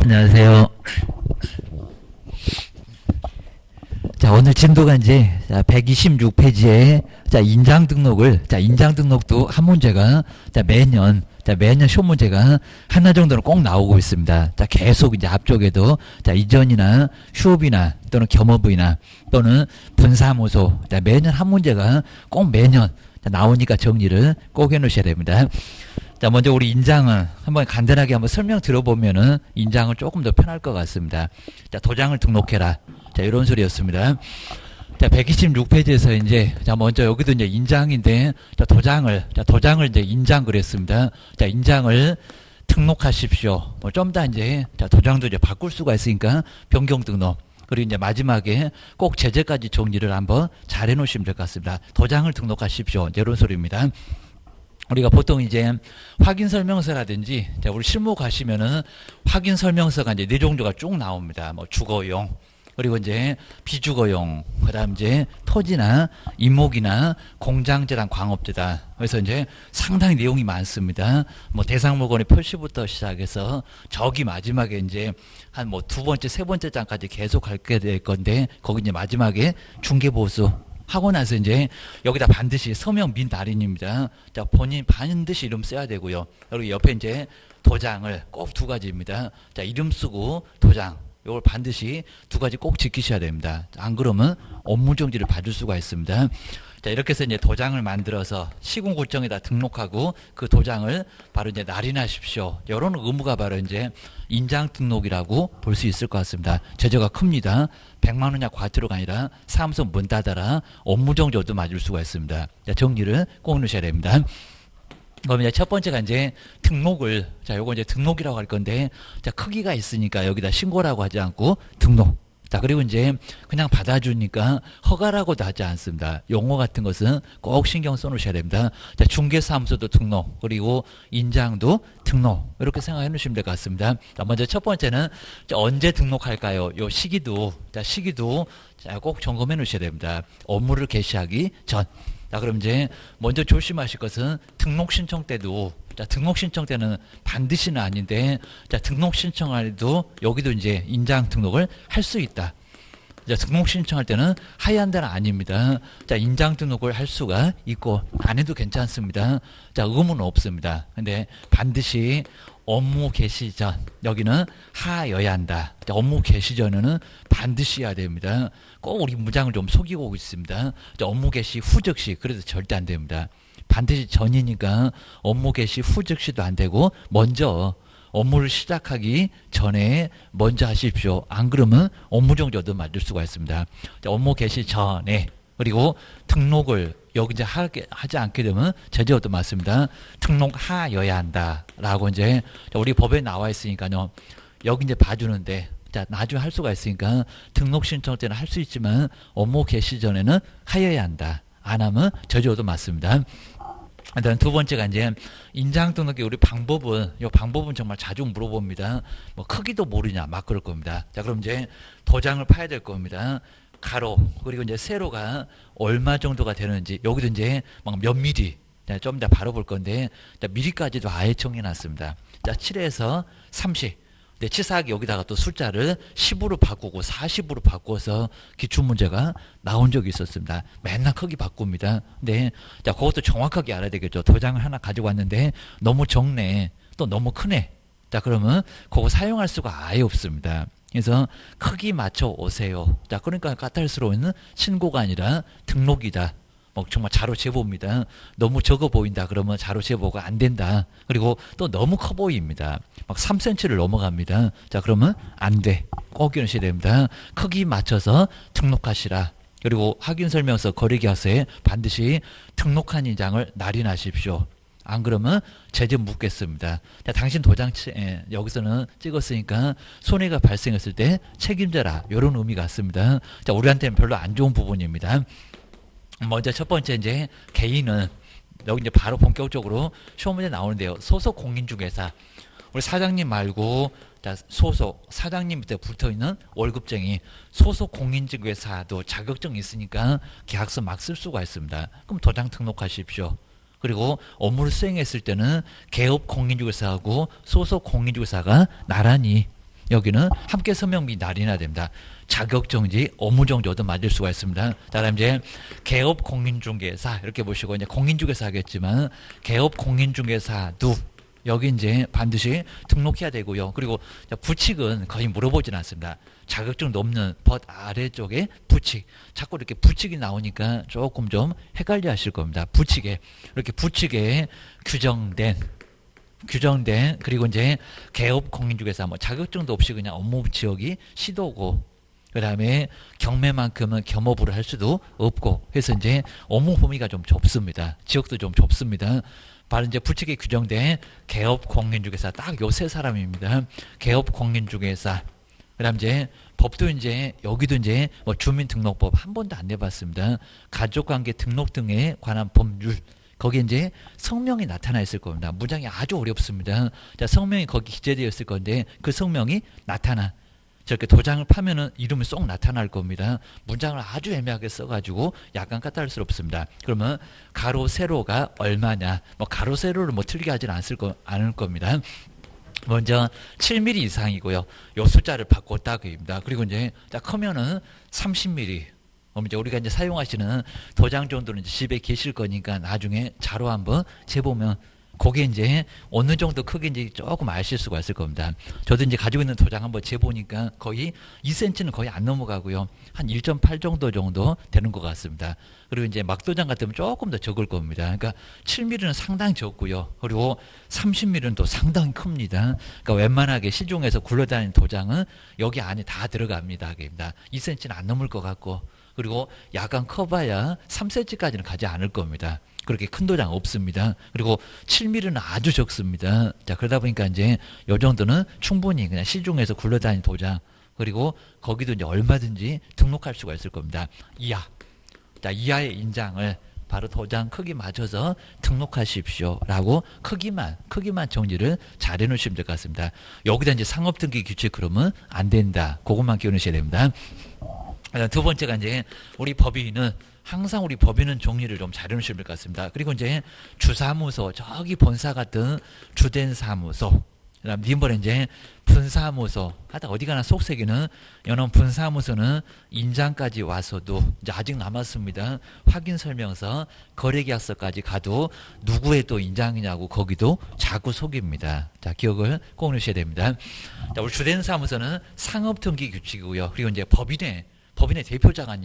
안녕하세요. 자, 오늘 진도가 이제 126페이지에 인장 등록을, 인장 등록도 한 문제가 매년 시험 문제가 하나 정도는 꼭 나오고 있습니다. 계속 이제 앞쪽에도 이전이나 휴업이나 또는 겸업이나 또는 분사무소 매년 한 문제가 꼭 매년 나오니까 정리를 꼭 해놓으셔야 됩니다. 자, 먼저 우리 인장은 한번 간단하게 한번 설명 들어보면은 인장은 조금 더 편할 것 같습니다. 자, 도장을 등록해라. 자, 이런 소리였습니다. 자, 126페이지에서 이제, 먼저 여기도 이제 인장인데, 도장을 이제 인장 그랬습니다. 자, 인장을 등록하십시오. 좀 더 이제, 도장도 이제 바꿀 수가 있으니까 변경 등록. 그리고 이제 마지막에 꼭 제재까지 정리를 한번 잘 해놓으시면 될 것 같습니다. 도장을 등록하십시오. 이런 소리입니다. 우리가 보통 이제 확인 설명서라든지, 우리 실무 가시면은 확인 설명서가 이제 네 종류가 쭉 나옵니다. 뭐 주거용, 그리고 이제 비주거용, 그 다음 이제 토지나 임목이나 공장재랑 광업재다. 그래서 이제 상당히 내용이 많습니다. 뭐 대상물건의 표시부터 시작해서 저기 마지막에 이제 한 뭐 두 번째, 세 번째 장까지 계속 갈게 될 건데, 거기 이제 마지막에 중개보수 하고 나서 이제 여기다 반드시 서명 민 달인입니다. 자, 본인 반드시 이름 써야 되고요. 그리고 옆에 이제 도장을 꼭 두 가지입니다. 자, 이름 쓰고 도장. 이걸 반드시 두 가지 꼭 지키셔야 됩니다. 안 그러면 업무정지를 받을 수가 있습니다. 자, 이렇게 해서 이제 도장을 만들어서 시군구청에다 등록하고 그 도장을 바로 이제 날인하십시오. 이런 의무가 바로 이제 인장 등록이라고 볼 수 있을 것 같습니다. 제재가 큽니다. 100만 원 이하 과태료가 아니라 사무소 문 닫아라, 업무정지도 맞을 수가 있습니다. 자, 정리를 꼭 넣으셔야 됩니다. 그럼 이제 첫 번째가 이제 등록을, 요거 이제 등록이라고 할 건데, 크기가 있으니까 여기다 신고라고 하지 않고 등록. 자, 그리고 이제 그냥 받아주니까 허가라고도 하지 않습니다. 용어 같은 것은 꼭 신경 써 놓으셔야 됩니다. 자, 중개사무소도 등록, 그리고 인장도 등록. 이렇게 생각해 놓으시면 될 것 같습니다. 자, 먼저 첫 번째는 언제 등록할까요? 요 시기도, 시기도 꼭 점검해 놓으셔야 됩니다. 업무를 개시하기 전. 자, 그럼 이제 먼저 조심하실 것은 등록 신청 때도, 등록 신청 때는 반드시는 아닌데, 등록 신청할 때도 여기도 이제 인장 등록을 할 수 있다. 등록 신청할 때는 하얀 데는 아닙니다. 인장 등록을 할 수가 있고 안 해도 괜찮습니다. 의무는 없습니다. 근데 반드시 업무 개시 전, 여기는 하여야 한다. 업무 개시 전에는 반드시 해야 됩니다. 꼭 우리 무장을 좀 속이고 있습니다. 업무 개시 후 즉시, 그래도 절대 안 됩니다. 반드시 전이니까 업무 개시 후 즉시도 안 되고, 먼저 업무를 시작하기 전에 먼저 하십시오. 안 그러면 업무정지도 맞을 수가 있습니다. 업무 개시 전에, 그리고 등록을 여기 이제 하지 않게 되면 제재도 맞습니다. 등록하여야 한다라고 이제 우리 법에 나와 있으니까요. 여기 이제 봐주는데, 나중에 할 수가 있으니까 등록 신청 때는 할 수 있지만 업무 개시 전에는 하여야 한다. 안 하면 제재도 맞습니다. 일단 두 번째가 이제 인장 등록의 우리 방법은, 이 방법은 정말 자주 물어봅니다. 뭐 크기도 모르냐, 막 그럴 겁니다. 자, 그럼 이제 도장을 파야 될 겁니다. 가로, 그리고 이제 세로가 얼마 정도가 되는지, 여기도 이제 막 몇 미리, 좀 이따 바로 볼 건데, 미리까지도 아예 정해놨습니다. 자, 7에서 30. 네, 치사하게 여기다가 또 숫자를 10으로 바꾸고 40으로 바꿔서 기출문제가 나온 적이 있었습니다. 맨날 크기 바꿉니다. 네. 자, 그것도 정확하게 알아야 되겠죠. 도장을 하나 가지고 왔는데 너무 적네, 또 너무 크네. 자, 그러면 그거 사용할 수가 아예 없습니다. 그래서 크기 맞춰 오세요. 자, 그러니까 까탈스러운 신고가 아니라 등록이다. 정말 자료 제보입니다. 너무 적어 보인다 그러면 자료 제보가 안 된다. 그리고 또 너무 커 보입니다. 막 3cm를 넘어갑니다. 자, 그러면 안 돼. 꼭 기억하셔야 됩니다. 크기 맞춰서 등록하시라. 그리고 확인설명서 거래계약서에 반드시 등록한 인장을 날인하십시오. 안 그러면 제재 묻겠습니다. 자, 당신 도장 여기서는 찍었으니까 손해가 발생했을 때 책임져라. 이런 의미 같습니다. 자, 우리한테는 별로 안 좋은 부분입니다. 먼저 첫 번째 이제 개인은 여기 이제 바로 본격적으로 시험 문제 나오는데요. 소속 공인중개사, 우리 사장님 말고 소속 사장님 밑에 붙어있는 월급쟁이, 소속 공인중개사도 자격증이 있으니까 계약서 막 쓸 수가 있습니다. 그럼 도장 등록하십시오. 그리고 업무를 수행했을 때는 개업 공인중개사하고 소속 공인중개사가 나란히 여기는 함께 서명 및 날인해야 됩니다. 자격정지, 업무정지도 맞을 수가 있습니다. 다음 이제 개업 공인중개사 이렇게 보시고 이제 공인중개사 하겠지만 개업 공인중개사도 여기 이제 반드시 등록해야 되고요. 그리고 부칙은 거의 물어보진 않습니다. 자격증도 없는 벗 아래쪽에 부칙. 자꾸 이렇게 부칙이 나오니까 조금 좀 헷갈려 하실 겁니다. 부칙에 이렇게 부칙에 규정된 그리고 이제 개업 공인중개사 뭐 자격증도 없이 그냥 업무 지역이 시도고 그 다음에 경매만큼은 겸업으로 할 수도 없고 해서 이제 업무 범위가 좀 좁습니다. 지역도 좀 좁습니다. 바로 이제 부칙에 규정된 개업 공인중개사 딱 요 세 사람입니다. 개업 공인중개사. 그다음 이제 법도 이제 여기도 이제 뭐 주민등록법 한 번도 안 내봤습니다. 가족관계 등록 등에 관한 법률. 거기에 이제 성명이 나타나 있을 겁니다. 문장이 아주 어렵습니다. 자, 성명이 거기 기재되어 있을 건데 그 성명이 나타나. 저렇게 도장을 파면은 이름이 쏙 나타날 겁니다. 문장을 아주 애매하게 써가지고 약간 까탈스럽습니다. 그러면 가로 세로가 얼마냐? 뭐 가로 세로를 뭐 틀리게 하진 않을 겁니다. 먼저 7mm 이상이고요. 요 숫자를 바꿨다고 합니다. 그리고 이제 딱 크면은 30mm. 이제 우리가 이제 사용하시는 도장 정도는 이제 집에 계실 거니까 나중에 자로 한번 재보면 그게 이제 어느 정도 크기인지 조금 아실 수가 있을 겁니다. 저도 이제 가지고 있는 도장 한번 재보니까 거의 2cm는 거의 안 넘어가고요. 한 1.8 정도 되는 것 같습니다. 그리고 이제 막도장 같으면 조금 더 적을 겁니다. 그러니까 7mm는 상당히 적고요. 그리고 30mm는 또 상당히 큽니다. 그러니까 웬만하게 시중에서 굴러다니는 도장은 여기 안에 다 들어갑니다. 2cm는 안 넘을 것 같고 그리고 약간 커봐야 3cm까지는 가지 않을 겁니다. 그렇게 큰 도장 없습니다. 그리고 7mm는 아주 적습니다. 자, 그러다 보니까 이제 요 정도는 충분히 그냥 시중에서 굴러다니는 도장 그리고 거기도 이제 얼마든지 등록할 수가 있을 겁니다. 이하. 자, 이하의 인장을 바로 도장 크기 맞춰서 등록하십시오. 라고 크기만 정리를 잘 해놓으시면 될 것 같습니다. 여기다 이제 상업등기 규칙 그러면 안 된다. 그것만 기억하셔야 됩니다. 두 번째가 이제 우리 법인은 항상 우리 법인은 정리를 좀 잘 해놓으시면 될 것 같습니다. 그리고 이제 주사무소, 저기 본사 같은 주된 사무소, 그다음 님벌에 이제 분사무소, 하여튼 어디 가나 속세기는 연원 분사무소는 인장까지 와서도 이제 아직 남았습니다. 확인 설명서, 거래계약서까지 가도 누구의 또 인장이냐고 거기도 자꾸 속입니다. 자, 기억을 꼭 넣으셔야 됩니다. 자, 우리 주된 사무소는 상업등기 규칙이고요. 그리고 이제 법인의 대표자가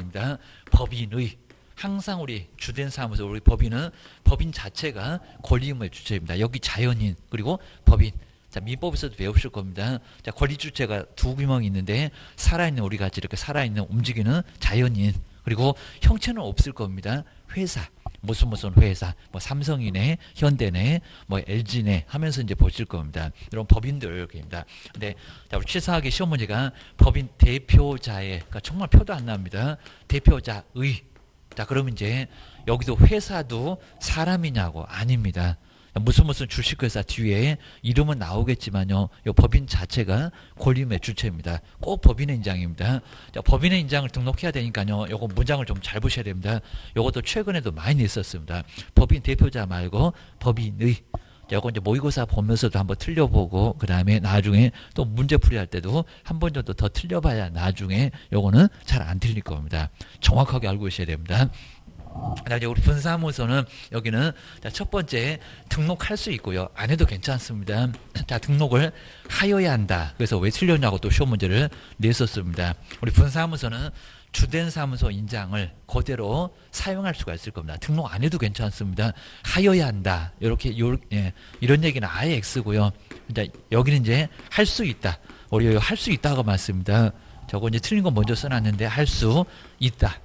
법인의 항상 우리 주된 사무소 우리 법인은 법인 자체가 권리의무의 주체입니다. 여기 자연인 그리고 법인. 자, 민법에서도 배우실 겁니다. 자, 권리 주체가 두 규명이 있는데 살아있는 우리 같이 이렇게 살아있는 움직이는 자연인 그리고 형체는 없을 겁니다. 회사 무슨 회사 뭐 삼성이네 현대네 뭐 LG네 하면서 이제 보실 겁니다. 이런 법인들입니다. 근데 자, 우리 치사하게 시험 문제가 법인 대표자의 그러니까 정말 표도 안 납니다. 대표자의. 자, 그러면 이제 여기도 회사도 사람이냐고 아닙니다. 무슨 주식회사 뒤에 이름은 나오겠지만요. 이 법인 자체가 권리의무의 주체입니다. 꼭 법인의 인장입니다. 자, 법인의 인장을 등록해야 되니까요. 요거 문장을 좀 잘 보셔야 됩니다. 요것도 최근에도 많이 냈었습니다. 법인 대표자 말고 법인의. 자, 요거 이제 모의고사 보면서도 한번 틀려보고 그 다음에 나중에 또 문제풀이 할 때도 한 번 정도 더 틀려봐야 나중에 요거는 잘 안 틀릴 겁니다. 정확하게 알고 계셔야 됩니다. 이제 우리 분사무소는 여기는 첫 번째 등록할 수 있고요. 안 해도 괜찮습니다. 자, 등록을 하여야 한다. 그래서 왜 틀렸냐고 또 시험 문제를 냈었습니다. 우리 분사무소는 주된 사무소 인장을 그대로 사용할 수가 있을 겁니다. 등록 안 해도 괜찮습니다. 하여야 한다. 이렇게 이런 얘기는 아예 X고요. 여기는 이제 할 수 있다. 우리 할 수 있다가 맞습니다. 저거 이제 틀린 거 먼저 써놨는데 할 수 있다.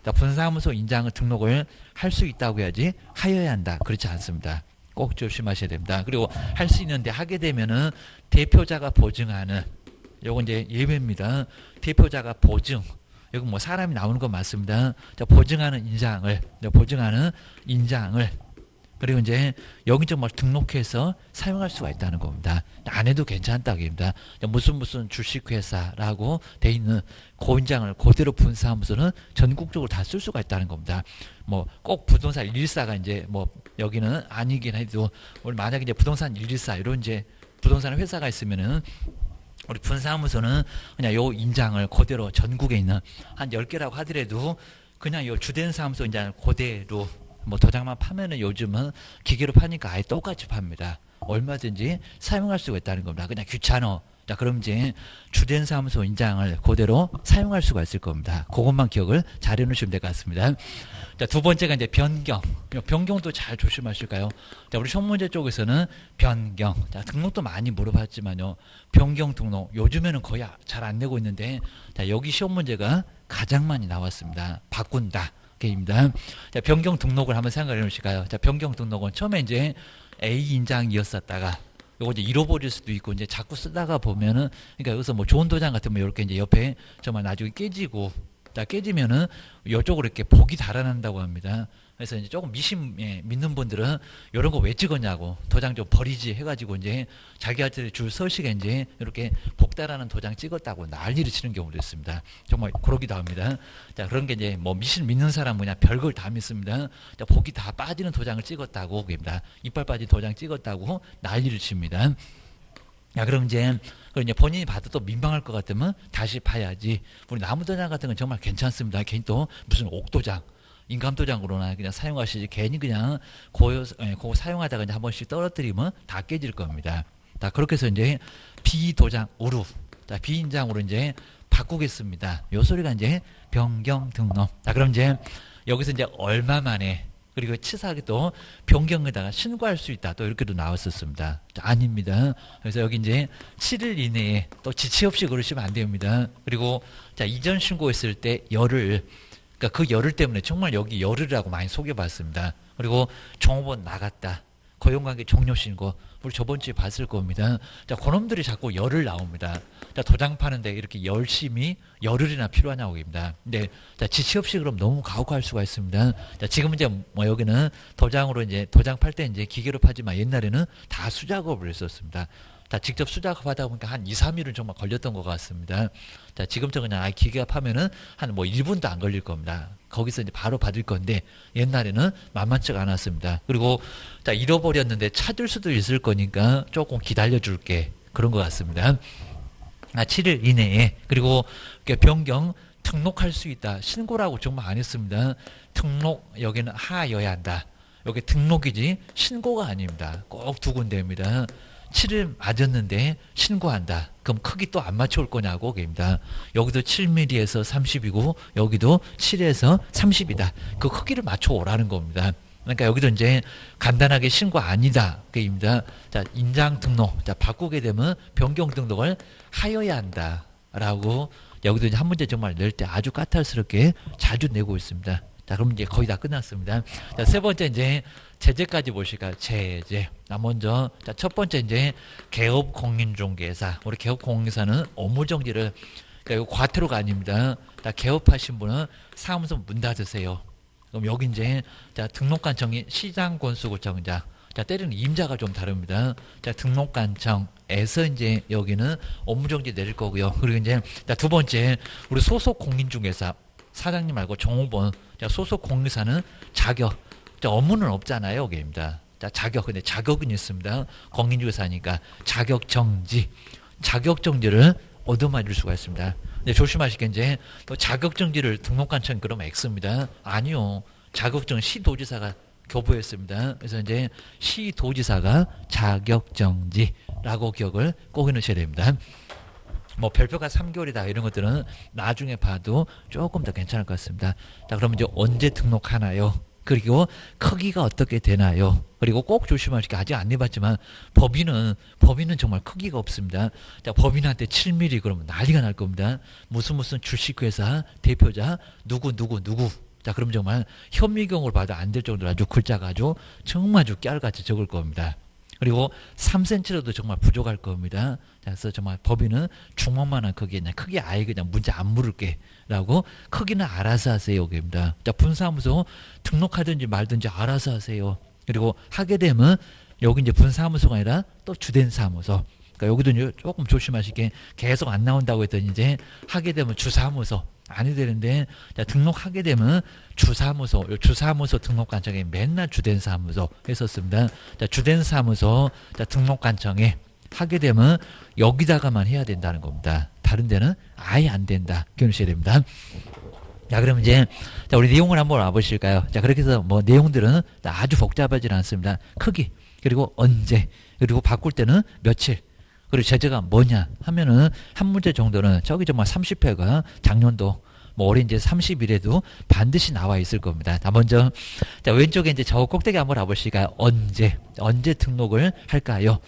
자, 분사무소 인장을 등록을 할 수 있다고 해야지 하여야 한다. 그렇지 않습니다. 꼭 조심하셔야 됩니다. 그리고 할 수 있는데 하게 되면은 대표자가 보증하는 요건 이제 예외입니다. 대표자가 보증. 여기 뭐 사람이 나오는 건 맞습니다. 자, 보증하는 인장을 그리고 이제 여기 좀 등록해서 사용할 수가 있다는 겁니다. 안 해도 괜찮다고 합니다. 무슨 주식회사라고 돼 있는 고인장을 그대로 분사하면서는 전국적으로 다 쓸 수가 있다는 겁니다. 뭐 꼭 부동산 114가 이제 뭐 여기는 아니긴 해도 우리 만약에 이제 부동산 114 이런 이제 부동산 회사가 있으면은 우리 분사무소는 그냥 요 인장을 그대로 전국에 있는 한 10개라고 하더라도 그냥 요 주된 사무소 인장을 그대로 뭐 도장만 파면은 요즘은 기계로 파니까 아예 똑같이 팝니다. 얼마든지 사용할 수가 있다는 겁니다. 그냥 귀찮아. 자, 그럼 이제 주된 사무소 인장을 그대로 사용할 수가 있을 겁니다. 그것만 기억을 잘 해놓으시면 될 것 같습니다. 자, 두 번째가 이제 변경. 변경도 잘 조심하실까요? 자, 우리 시험문제 쪽에서는 변경. 자, 등록도 많이 물어봤지만요. 변경 등록. 요즘에는 거의 잘 안 내고 있는데, 자, 여기 시험문제가 가장 많이 나왔습니다. 바꾼다. 게임입니다. 자, 변경 등록을 한번 생각해 놓으실까요? 자, 변경 등록은 처음에 이제 A 인장이었었다가 요거 이제 잃어버릴 수도 있고 이제 자꾸 쓰다가 보면은 그러니까 여기서 뭐 좋은 도장 같으면 이렇게 이제 옆에 정말 나중에 깨지고 다 깨지면은 이쪽으로 이렇게 복이 달아난다고 합니다. 그래서 이제 조금 믿는 분들은 이런 거 왜 찍었냐고 도장 좀 버리지 해가지고 이제 자기한테 줄 서시게 이제 이렇게 복 달아나는 도장 찍었다고 난리를 치는 경우도 있습니다. 정말 그러기도 합니다. 자, 그런 게 이제 뭐 믿는 사람 그냥 별걸 다 믿습니다. 자, 복이 다 빠지는 도장을 찍었다고 그럽니다. 이빨 빠진 도장 찍었다고 난리를 칩니다. 야, 그럼 이제 본인이 봐도 또 민망할 것 같으면 다시 봐야지. 우리 나무도장 같은 건 정말 괜찮습니다. 괜히 또 무슨 옥도장, 인감도장으로나 그냥 사용하시지 괜히 그냥 그거 사용하다가 이제 한 번씩 떨어뜨리면 다 깨질 겁니다. 자, 그렇게 해서 이제 비도장으로, 자, 비인장으로 이제 바꾸겠습니다. 요 소리가 이제 변경 등록. 자, 그럼 이제 여기서 이제 얼마 만에 그리고 치사하게 또 변경에다가 신고할 수 있다. 또 이렇게도 나왔었습니다. 자, 아닙니다. 그래서 여기 이제 7일 이내에 또 지체 없이 그러시면 안 됩니다. 그리고 자, 이전 신고했을 때 열흘, 그러니까 그 열흘 때문에 정말 여기 열흘이라고 많이 속여봤습니다. 그리고 종업원 나갔다. 고용관계 종료 신고. 우리 저번 주에 봤을 겁니다. 자, 그놈들이 자꾸 열흘 나옵니다. 자, 도장 파는데 이렇게 열심히 열흘이나 필요하냐고 입니다. 근데 자, 지체 없이 그럼 너무 가혹할 수가 있습니다. 자, 지금 이제 뭐 여기는 도장으로 이제 도장 팔 때 이제 기계로 파지만 옛날에는 다 수작업을 했었습니다. 자, 직접 수작업하다 보니까 한 2, 3일은 정말 걸렸던 것 같습니다. 자, 지금처럼 그냥 기계가 파면은 한 뭐 1분도 안 걸릴 겁니다. 거기서 이제 바로 받을 건데 옛날에는 만만치가 않았습니다. 그리고 자, 잃어버렸는데 찾을 수도 있을 거니까 조금 기다려 줄게. 그런 것 같습니다. 7일 이내에. 그리고 변경 등록할 수 있다. 신고라고 정말 안 했습니다. 등록 여기는 하여야 한다. 여기 등록이지 신고가 아닙니다. 꼭 두 군데입니다. 7일 맞았는데 신고한다. 그럼 크기 또 안 맞춰올 거냐고 그입니다. 여기도 7mm에서 30이고 여기도 7에서 30이다. 그 크기를 맞춰 오라는 겁니다. 그러니까 여기도 이제 간단하게 신고 아니다. 그입니다. 자, 인장 등록. 자, 바꾸게 되면 변경 등록을 하여야 한다. 라고 여기도 이제 한 문제 정말 낼 때 아주 까탈스럽게 자주 내고 있습니다. 자, 그럼 이제 거의 다 끝났습니다. 자, 세 번째 이제 제재까지 보실까요? 제재. 먼저, 자, 첫 번째 이제 개업공인중개사. 우리 개업공인중개사는 업무정지를, 그러니까 이거 과태료가 아닙니다. 자, 개업하신 분은 사무소 문 닫으세요. 그럼 여기 이제, 자, 등록관청이 시장권수구청자. 자, 때리는 임자가 좀 다릅니다. 자, 등록관청에서 이제 여기는 업무정지 내릴 거고요. 그리고 이제, 자, 두 번째, 우리 소속공인중개사. 사장님 말고 종업원. 자, 소속공인중개사는 자격. 자, 업무는 없잖아요. 여기입니다. 자, 자격. 근데 자격은 있습니다. 공인중개사니까 자격정지. 자격정지를 얻어맞을 수가 있습니다. 근데 조심하시게 이제 또 자격정지를 등록관청이 그러면 X입니다. 아니요. 자격정지 시도지사가 교부했습니다. 그래서 이제 시도지사가 자격정지라고 기억을 꼭 해놓으셔야 됩니다. 뭐 별표가 3개월이다 이런 것들은 나중에 봐도 조금 더 괜찮을 것 같습니다. 자, 그럼 이제 언제 등록하나요? 그리고 크기가 어떻게 되나요? 그리고 꼭 조심하시게 아직 안 내봤지만 법인은 정말 크기가 없습니다. 자, 법인한테 7mm 그러면 난리가 날 겁니다. 무슨 주식회사 대표자 누구. 자, 그럼 정말 현미경으로 봐도 안 될 정도로 아주 글자가 아주 정말 아주 깨알같이 적을 겁니다. 그리고 3cm로도 정말 부족할 겁니다. 자, 그래서 정말 법인은 주먹만한 크기 아예 그냥 문제 안 물을게 라고 크기는 알아서 하세요. 여기입니다. 자, 분사무소 등록하든지 말든지 알아서 하세요. 그리고 하게 되면 여기 이제 분사무소가 아니라 또 주된 사무소. 그러니까 여기도 조금 조심하시게 계속 안 나온다고 했더니 이제 하게 되면 주사무소. 아니 되는데 자, 등록하게 되면 주사무소 등록관청에 맨날 주된 사무소 했었습니다. 자, 주된 사무소 자, 등록관청에 하게 되면 여기다가만 해야 된다는 겁니다. 다른 데는 아예 안 된다. 기억하셔야 됩니다. 자, 그럼 이제, 자, 우리 내용을 한번 와보실까요? 자, 그렇게 해서 뭐 내용들은 아주 복잡하지는 않습니다. 크기, 그리고 언제, 그리고 바꿀 때는 며칠, 그리고 제재가 뭐냐 하면은 한 문제 정도는 저기 정말 30회가 작년도 뭐 올해 이제 30일에도 반드시 나와 있을 겁니다. 자, 먼저, 자, 왼쪽에 이제 저 꼭대기 한번 와보실까요? 언제 등록을 할까요?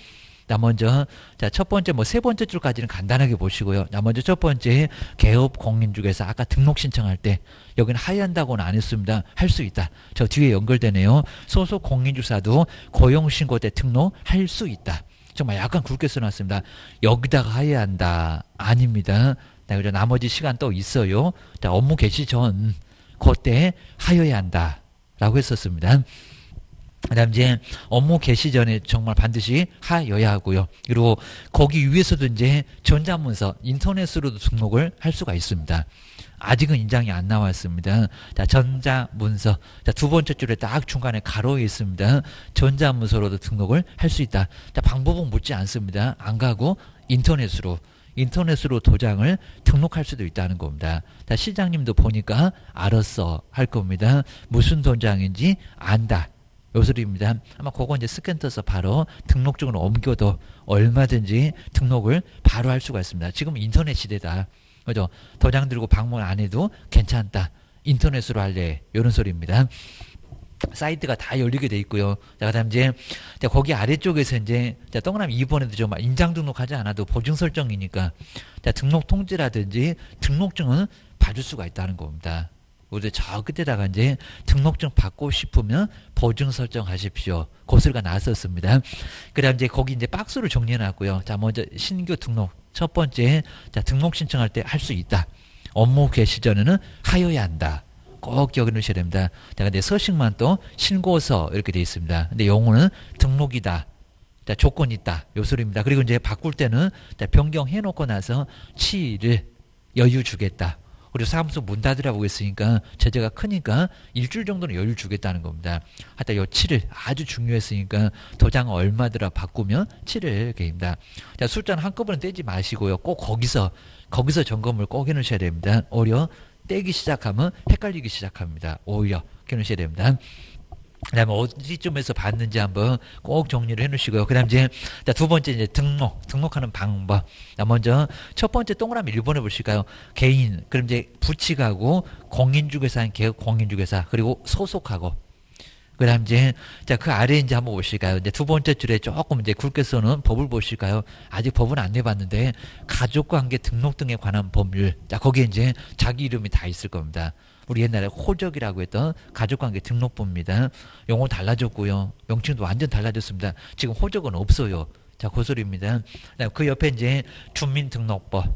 자, 먼저, 자, 첫 번째, 뭐, 세 번째 줄까지는 간단하게 보시고요. 자, 먼저 첫 번째, 개업 공인중개사. 아까 등록 신청할 때, 여기는 하얀다고는 안 했습니다. 할 수 있다. 저 뒤에 연결되네요. 소속 공인중개사도 고용신고 때 등록할 수 있다. 정말 약간 굵게 써놨습니다. 여기다가 하야 한다. 아닙니다. 자, 그리고 나머지 시간 또 있어요. 자, 업무 개시 전, 그때 하여야 한다. 라고 했었습니다. 그 다음 이제 업무 개시 전에 정말 반드시 하여야 하고요. 그리고 거기 위에서도 이제 전자문서, 인터넷으로도 등록을 할 수가 있습니다. 아직은 인장이 안 나왔습니다. 자, 전자문서. 자, 두 번째 줄에 딱 중간에 가로에 있습니다. 전자문서로도 등록을 할 수 있다. 자, 방법은 묻지 않습니다. 안 가고 인터넷으로 도장을 등록할 수도 있다는 겁니다. 자, 시장님도 보니까 알았어 할 겁니다. 무슨 도장인지 안다. 요 소리입니다. 아마 그거 이제 스캔 떠서 바로 등록증으로 옮겨도 얼마든지 등록을 바로 할 수가 있습니다. 지금 인터넷 시대다. 그죠? 도장 들고 방문 안 해도 괜찮다. 인터넷으로 할래. 요런 소리입니다. 사이트가 다 열리게 돼 있고요. 자, 그다음 이제 거기 아래쪽에서 이제 자, 동그라미 2번에도 좀 인장 등록하지 않아도 보증 설정이니까 자, 등록 통지라든지 등록증은 받을 수가 있다는 겁니다. 우리 저 끝에다가 이제 등록증 받고 싶으면 보증 설정하십시오. 고스가 나왔었습니다. 그다음 이제 거기 이제 박스로 정리해 놨고요. 자, 먼저 신규 등록 첫 번째 자, 등록 신청할 때 할 수 있다. 업무 개시 전에는 하여야 한다. 꼭 기억해 놓으셔야 됩니다. 자, 근데 서식만 또 신고서 이렇게 되어 있습니다. 근데 용어는 등록이다. 자, 조건이 있다. 요 소리입니다. 그리고 이제 바꿀 때는 자, 변경해 놓고 나서 7일 여유 주겠다. 그리고 사무소 문 닫으라고 했으니까 제재가 크니까 일주일 정도는 여유 주겠다는 겁니다. 하여튼 요 7일 아주 중요했으니까 도장 얼마더라 바꾸면 7일 개입니다. 자, 숫자는 한꺼번에 떼지 마시고요. 꼭 거기서 점검을 꼭 해놓으셔야 됩니다. 오히려 떼기 시작하면 헷갈리기 시작합니다. 오히려 해놓으셔야 됩니다. 그 다음에 어디쯤에서 봤는지 한번 꼭 정리를 해 놓으시고요. 그 다음 이제, 두 번째 이제 등록하는 방법. 자, 먼저 첫 번째 동그라미 1번 해보실까요? 개인, 그럼 이제 부칙하고 공인중개사인 개업 공인중개사, 그리고 소속하고. 그 다음 이제, 자, 그 아래 이제 한번 보실까요? 이제 두 번째 줄에 조금 이제 굵게 써놓은 법을 보실까요? 아직 법은 안 내봤는데, 가족관계 등록 등에 관한 법률. 자, 거기에 이제 자기 이름이 다 있을 겁니다. 우리 옛날에 호적이라고 했던 가족관계 등록부입니다. 용어 달라졌고요. 명칭도 완전 달라졌습니다. 지금 호적은 없어요. 자, 그 소리입니다. 그 옆에 이제 주민등록법.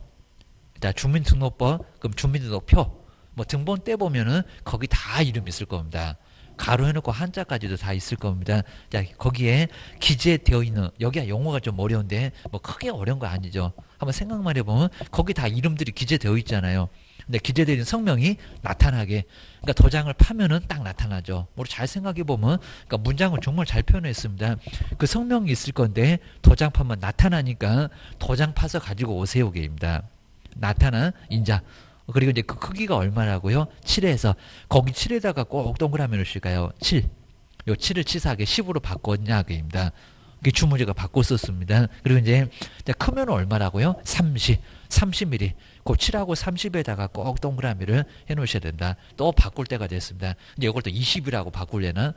자, 주민등록법, 그럼 주민등록표. 뭐 등본 떼보면은 거기 다 이름 있을 겁니다. 가로 해놓고 한자까지도 다 있을 겁니다. 자, 거기에 기재되어 있는, 여기가 용어가 좀 어려운데, 뭐 크게 어려운 거 아니죠. 한번 생각만 해보면, 거기 다 이름들이 기재되어 있잖아요. 근데 기재되어 있는 성명이 나타나게, 그러니까 도장을 파면은 딱 나타나죠. 우리 잘 생각해보면, 그러니까 문장을 정말 잘 표현했습니다. 그 성명이 있을 건데, 도장 파면 나타나니까, 도장 파서 가지고 오세요, 게입니다. 나타난 인자. 그리고 이제 그 크기가 얼마라고요? 7에서 거기 7에다가 꼭 동그라미 넣으실까요? 7. 요 7을 치사하게 10으로 바꿨냐 그입니다. 그게 주문제가 바꿨었습니다. 그리고 이제 크면 얼마라고요? 30mm. 그 7하고 30에다가 꼭 동그라미를 해 놓으셔야 된다. 또 바꿀 때가 됐습니다. 이제 이걸 또 20이라고 바꿀래나?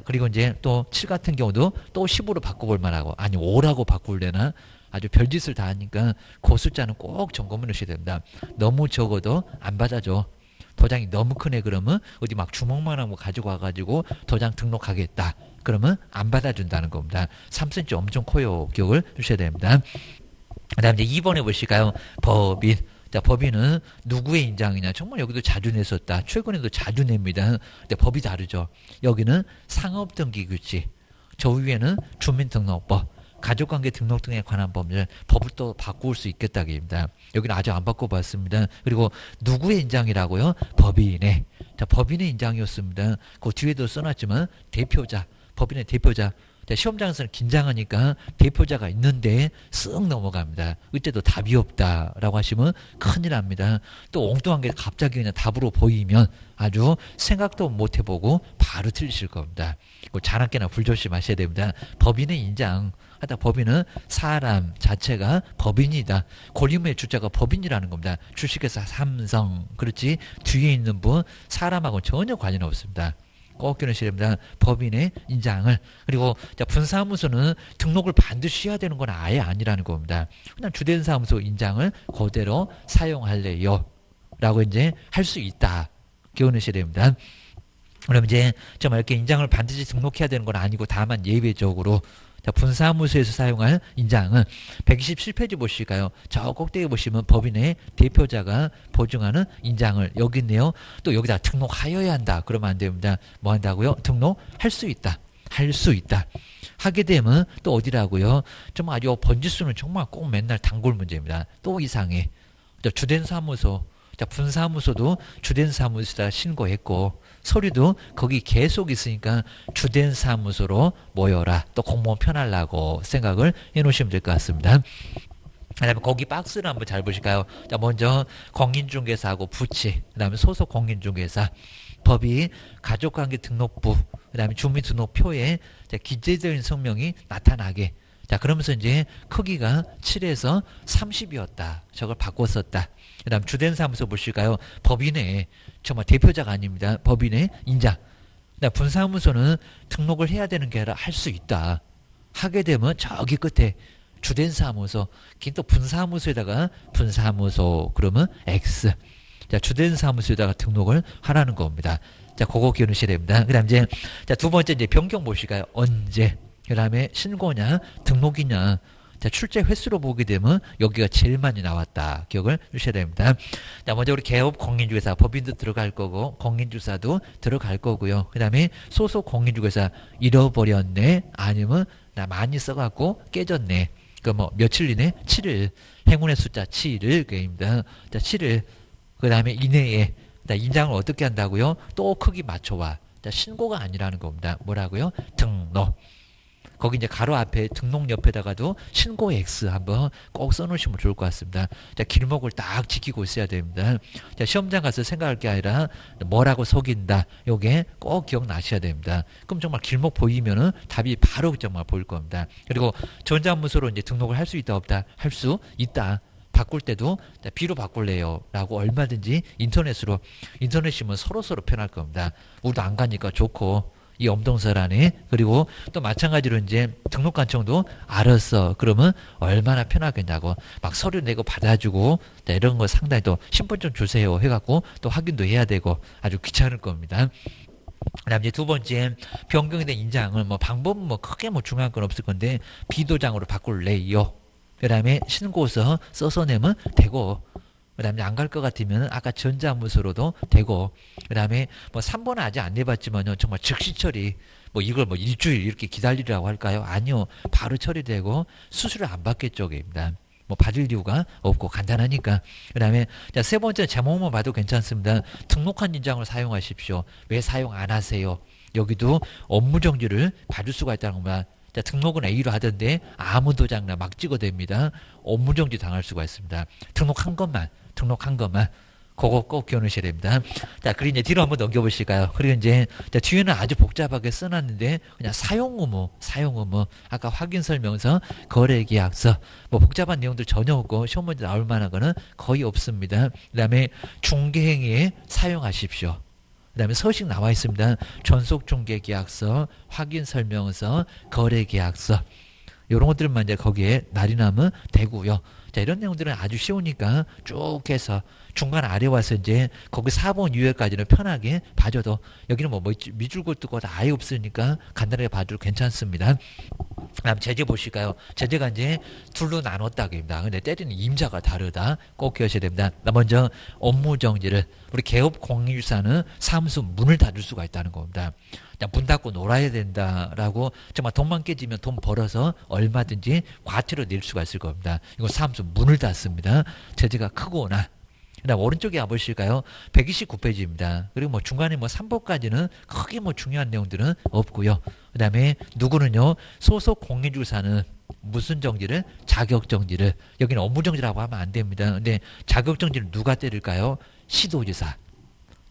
그리고 이제 또 7 같은 경우도 또 10으로 바꿔볼 만하고, 아니 5라고 바꿀래나? 아주 별짓을 다 하니까 그 숫자는 꼭 점검해 놓으셔야 됩니다. 너무 적어도 안 받아줘. 도장이 너무 크네 그러면 어디 막 주먹만 한 거 가지고 와가지고 도장 등록하겠다. 그러면 안 받아준다는 겁니다. 3cm 엄청 커요. 기억을 주셔야 됩니다. 그 다음 이제 2번에 보실까요? 법인. 자, 법인은 누구의 인장이냐. 정말 여기도 자주 냈었다. 최근에도 자주 냅니다. 근데 법이 다르죠. 여기는 상업등기규칙. 저 위에는 주민등록법. 가족관계 등록 등에 관한 법률, 법을 또 바꿀 수 있겠다기입니다. 여기는 아직 안 바꿔봤습니다. 그리고 누구의 인장이라고요? 법인의. 자, 법인의 인장이었습니다. 그 뒤에도 써놨지만 대표자, 법인의 대표자. 자, 시험장에서는 긴장하니까 대표자가 있는데 쓱 넘어갑니다. 이때도 답이 없다라고 하시면 큰일 납니다. 또 엉뚱한 게 갑자기 그냥 답으로 보이면 아주 생각도 못 해보고 바로 틀리실 겁니다. 자나깨나 불조심하셔야 됩니다. 법인의 인장 하다 법인은 사람 자체가 법인이다. 권리무의 주자가 법인이라는 겁니다. 주식회사 삼성 그렇지 뒤에 있는 분 사람하고는 전혀 관련 없습니다. 꼭 기억하셔야 됩니다. 법인의 인장을. 그리고 분사무소는 등록을 반드시 해야 되는 건 아예 아니라는 겁니다. 그냥 주된 사무소 인장을 그대로 사용할래요 라고 이제 할 수 있다. 기억하셔야 됩니다. 그럼 이제 정말 이렇게 인장을 반드시 등록해야 되는 건 아니고 다만 예외적으로 분사무소에서 사용할 인장은 127페이지 보실까요? 저 꼭대기 보시면 법인의 대표자가 보증하는 인장을 여기 있네요. 또 여기다 등록하여야 한다. 그러면 안 됩니다. 뭐 한다고요? 등록할 수 있다. 할 수 있다. 하게 되면 또 어디라고요? 좀 아주 번지수는 정말 꼭 맨날 단골 문제입니다. 또 이상해. 주된 사무소, 분사무소도 주된 사무소에다 신고했고 서류도 거기 계속 있으니까 주된 사무소로 모여라. 또 공무원 편하려고 생각을 해놓으시면 될 것 같습니다. 그 다음에 거기 박스를 한번 잘 보실까요? 자, 먼저 공인중개사하고 부치, 그 다음에 소속 공인중개사, 법이 가족관계 등록부, 그 다음에 주민등록표에 기재된 성명이 나타나게. 자, 그러면서 이제 크기가 7에서 30이었다. 저걸 바꿨었다. 그 다음 주된 사무소 보실까요? 법인의 정말 대표자가 아닙니다. 법인의 인장. 분사무소는 등록을 해야 되는 게 아니라 할 수 있다. 하게 되면 저기 끝에 주된 사무소, 또 분사무소에다가 분사무소 그러면 X. 자, 주된 사무소에다가 등록을 하라는 겁니다. 자, 그거 기억하셔야 됩니다. 그 다음 이제 두 번째 이제 변경 보실까요? 언제? 그 다음에 신고냐, 등록이냐. 자, 출제 횟수로 보게 되면 여기가 제일 많이 나왔다. 기억을 주셔야 됩니다. 자, 먼저 우리 개업 공인중개사 법인도 들어갈 거고 공인주사도 들어갈 거고요. 그 다음에 소속 공인중개사 잃어버렸네 아니면 나 많이 써갖고 깨졌네. 그 뭐 며칠이네? 7일. 행운의 숫자 7일 그입니다. 자, 7일. 그 다음에 이내에 인장을 어떻게 한다고요? 또 크기 맞춰와. 자, 신고가 아니라는 겁니다. 뭐라고요? 등록. 거기 이제 가로 앞에 등록 옆에다가도 신고 X 한번 꼭 써놓으시면 좋을 것 같습니다. 자, 길목을 딱 지키고 있어야 됩니다. 자, 시험장 가서 생각할 게 아니라 뭐라고 속인다. 요게 꼭 기억나셔야 됩니다. 그럼 정말 길목 보이면은 답이 바로 정말 보일 겁니다. 그리고 전자문서로 이제 등록을 할 수 있다 없다? 할 수 있다. 바꿀 때도 B로 바꿀래요 라고 얼마든지 인터넷이면 서로서로 편할 겁니다. 우리도 안 가니까 좋고 이 엄동설 안에. 그리고 또 마찬가지로 이제 등록관청도 알았어. 그러면 얼마나 편하겠냐고. 막 서류 내고 받아주고 이런 거 상당히 또 신분증 주세요 해갖고 또 확인도 해야 되고 아주 귀찮을 겁니다. 그 다음 이제 두 번째 변경이 된 인장을 뭐 방법은 뭐 크게 뭐 중요한 건 없을 건데 비도장으로 바꿀래요. 그 다음에 신고서 써서 내면 되고 그 다음에 안 갈 것 같으면 아까 전자문서로도 되고 그 다음에 뭐 3번은 아직 안 내봤지만요 정말 즉시 처리 뭐 이걸 뭐 일주일 이렇게 기다리라고 할까요? 아니요 바로 처리되고 수수료 안 받겠죠 입니다. 뭐 받을 이유가 없고 간단하니까. 그 다음에 세 번째 제목만 봐도 괜찮습니다. 등록한 인장을 사용하십시오. 왜 사용 안 하세요? 여기도 업무정지를 받을 수가 있다는 겁니다. 자, 등록은 A로 하던데 아무 도장나 막 찍어댑니다. 업무정지 당할 수가 있습니다. 등록한 것만 그거 꼭 기억하셔야 됩니다. 자, 그리고 이제 뒤로 한번 넘겨보실까요? 그리고 이제 뒤에는 아주 복잡하게 써놨는데 그냥 사용 의무 아까 확인 설명서 거래계약서 뭐 복잡한 내용들 전혀 없고 시험 문제 나올 만한 거는 거의 없습니다. 그 다음에 중개행위에 사용하십시오. 그 다음에 서식 나와 있습니다. 전속중개계약서, 확인설명서, 거래계약서 이런 것들만 이제 거기에 날이 나면 되고요. 자, 이런 내용들은 아주 쉬우니까 쭉 해서 중간 아래 와서 이제 거기 4번 이후에까지는 편하게 봐줘도 여기는 뭐 미줄고 뜨고 다 아예 없으니까 간단하게 봐도 괜찮습니다. 다음 제재 보실까요? 제재가 이제 둘로 나눴다입니다. 근데 때리는 임자가 다르다. 꼭 기억하셔야 됩니다. 먼저 업무 정지를 우리 개업 공인주사는 사무소 문을 닫을 수가 있다는 겁니다. 문 닫고 놀아야 된다라고 정말 돈만 깨지면 돈 벌어서 얼마든지 과태료 낼 수가 있을 겁니다. 이거 사무소 문을 닫습니다. 제재가 크거나. 그다음 오른쪽에 와보실까요? 129페이지입니다. 그리고 뭐 중간에 뭐 3번까지는 크게 뭐 중요한 내용들은 없고요. 그 다음에 누구는요, 소속 공인중개사는 무슨 정지를? 자격정지를. 여기는 업무정지라고 하면 안 됩니다. 근데 자격정지를 누가 때릴까요? 시도지사.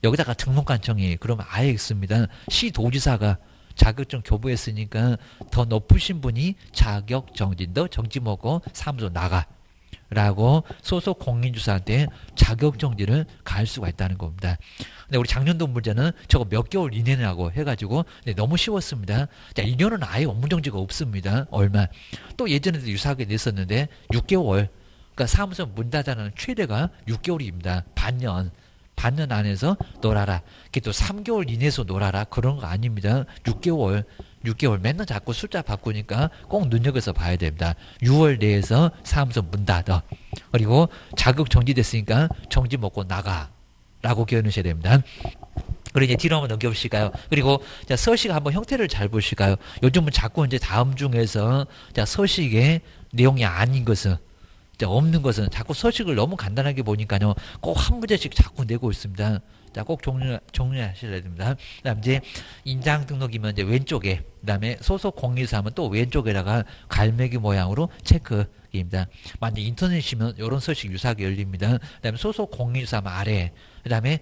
여기다가 등록관청이 그러면 아예 있습니다. 시도지사가 자격증 교부했으니까 더 높으신 분이 자격정지, 너 정지 먹고 사무소 나가 라고 소속 공인주사한테 자격정지를 가할 수가 있다는 겁니다. 근데 우리 작년도 문제는 저거 몇 개월 이내라고 해가지고 너무 쉬웠습니다. 자, 2년은 아예 업무정지가 없습니다. 얼마. 또 예전에도 유사하게 냈었는데 6개월. 그러니까 사무소 문 닫아는 최대가 6개월입니다. 반년 안에서 놀아라. 그게 또 3개월 이내에서 놀아라. 그런 거 아닙니다. 6개월 맨날 자꾸 숫자 바꾸니까 꼭 눈여겨서 봐야 됩니다. 6월 내에서 사무소 문 닫아. 그리고 자격 정지됐으니까 정지 먹고 나가. 라고 기억하셔야 됩니다. 그리고 이제 뒤로 한번 넘겨보실까요? 그리고 자, 서식 한번 형태를 잘 보실까요? 요즘은 자꾸 이제 다음 중에서 자, 서식의 내용이 아닌 것은 없는 것은 자꾸 서식을 너무 간단하게 보니까요. 꼭 한 문제씩 자꾸 내고 있습니다. 자, 꼭 정리하셔야 됩니다. 그 다음 이제 인장 등록이면 이제 왼쪽에, 그 다음에 소속 공인사 하면 또 왼쪽에다가 갈매기 모양으로 체크입니다. 만약 인터넷이면 이런 서식 유사하게 열립니다. 그 다음에 소속 공인사 하면 아래, 그 다음에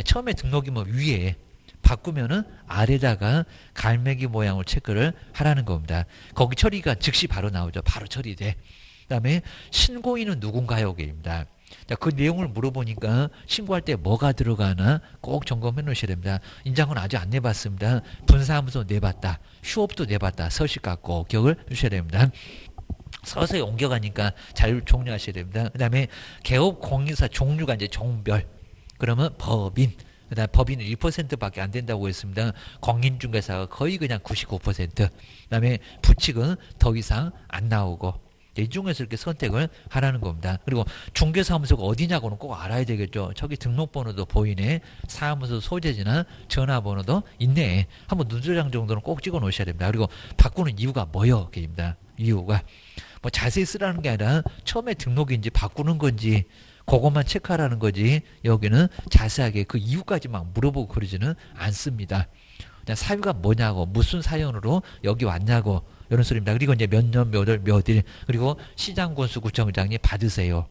처음에 등록이면 위에, 바꾸면은 아래다가 갈매기 모양으로 체크를 하라는 겁니다. 거기 처리가 즉시 바로 나오죠. 바로 처리돼. 그 다음에 신고인은 누군가요? 입니다. 자, 그 내용을 물어보니까 신고할 때 뭐가 들어가나 꼭 점검해 놓으셔야 됩니다. 인장은 아직 안 내봤습니다. 분사하면서 내봤다. 휴업도 내봤다. 서식 갖고 기억을 주셔야 됩니다. 서서히 옮겨가니까 잘 종료하셔야 됩니다. 그 다음에 개업 공인사 종류가 이제 종별. 그러면 법인. 그 다음에 법인은 1%밖에 안 된다고 했습니다. 공인중개사가 거의 그냥 99%. 그 다음에 부칙은 더 이상 안 나오고. 이 중에서 이렇게 선택을 하라는 겁니다. 그리고 중개사무소가 어디냐고는 꼭 알아야 되겠죠. 저기 등록번호도 보이네. 사무소 소재지나 전화번호도 있네. 한번 눈조장 정도는 꼭 찍어 놓으셔야 됩니다. 그리고 바꾸는 이유가 뭐요? 입니다. 이유가 뭐 자세히 쓰라는 게 아니라 처음에 등록인지 바꾸는 건지 그것만 체크하라는 거지, 여기는 자세하게 그 이유까지 막 물어보고 그러지는 않습니다. 그냥 사유가 뭐냐고, 무슨 사연으로 여기 왔냐고, 이런 소리입니다. 그리고 이제 몇 년, 몇 월, 몇 일, 그리고 시장군수 구청장이 받으세요.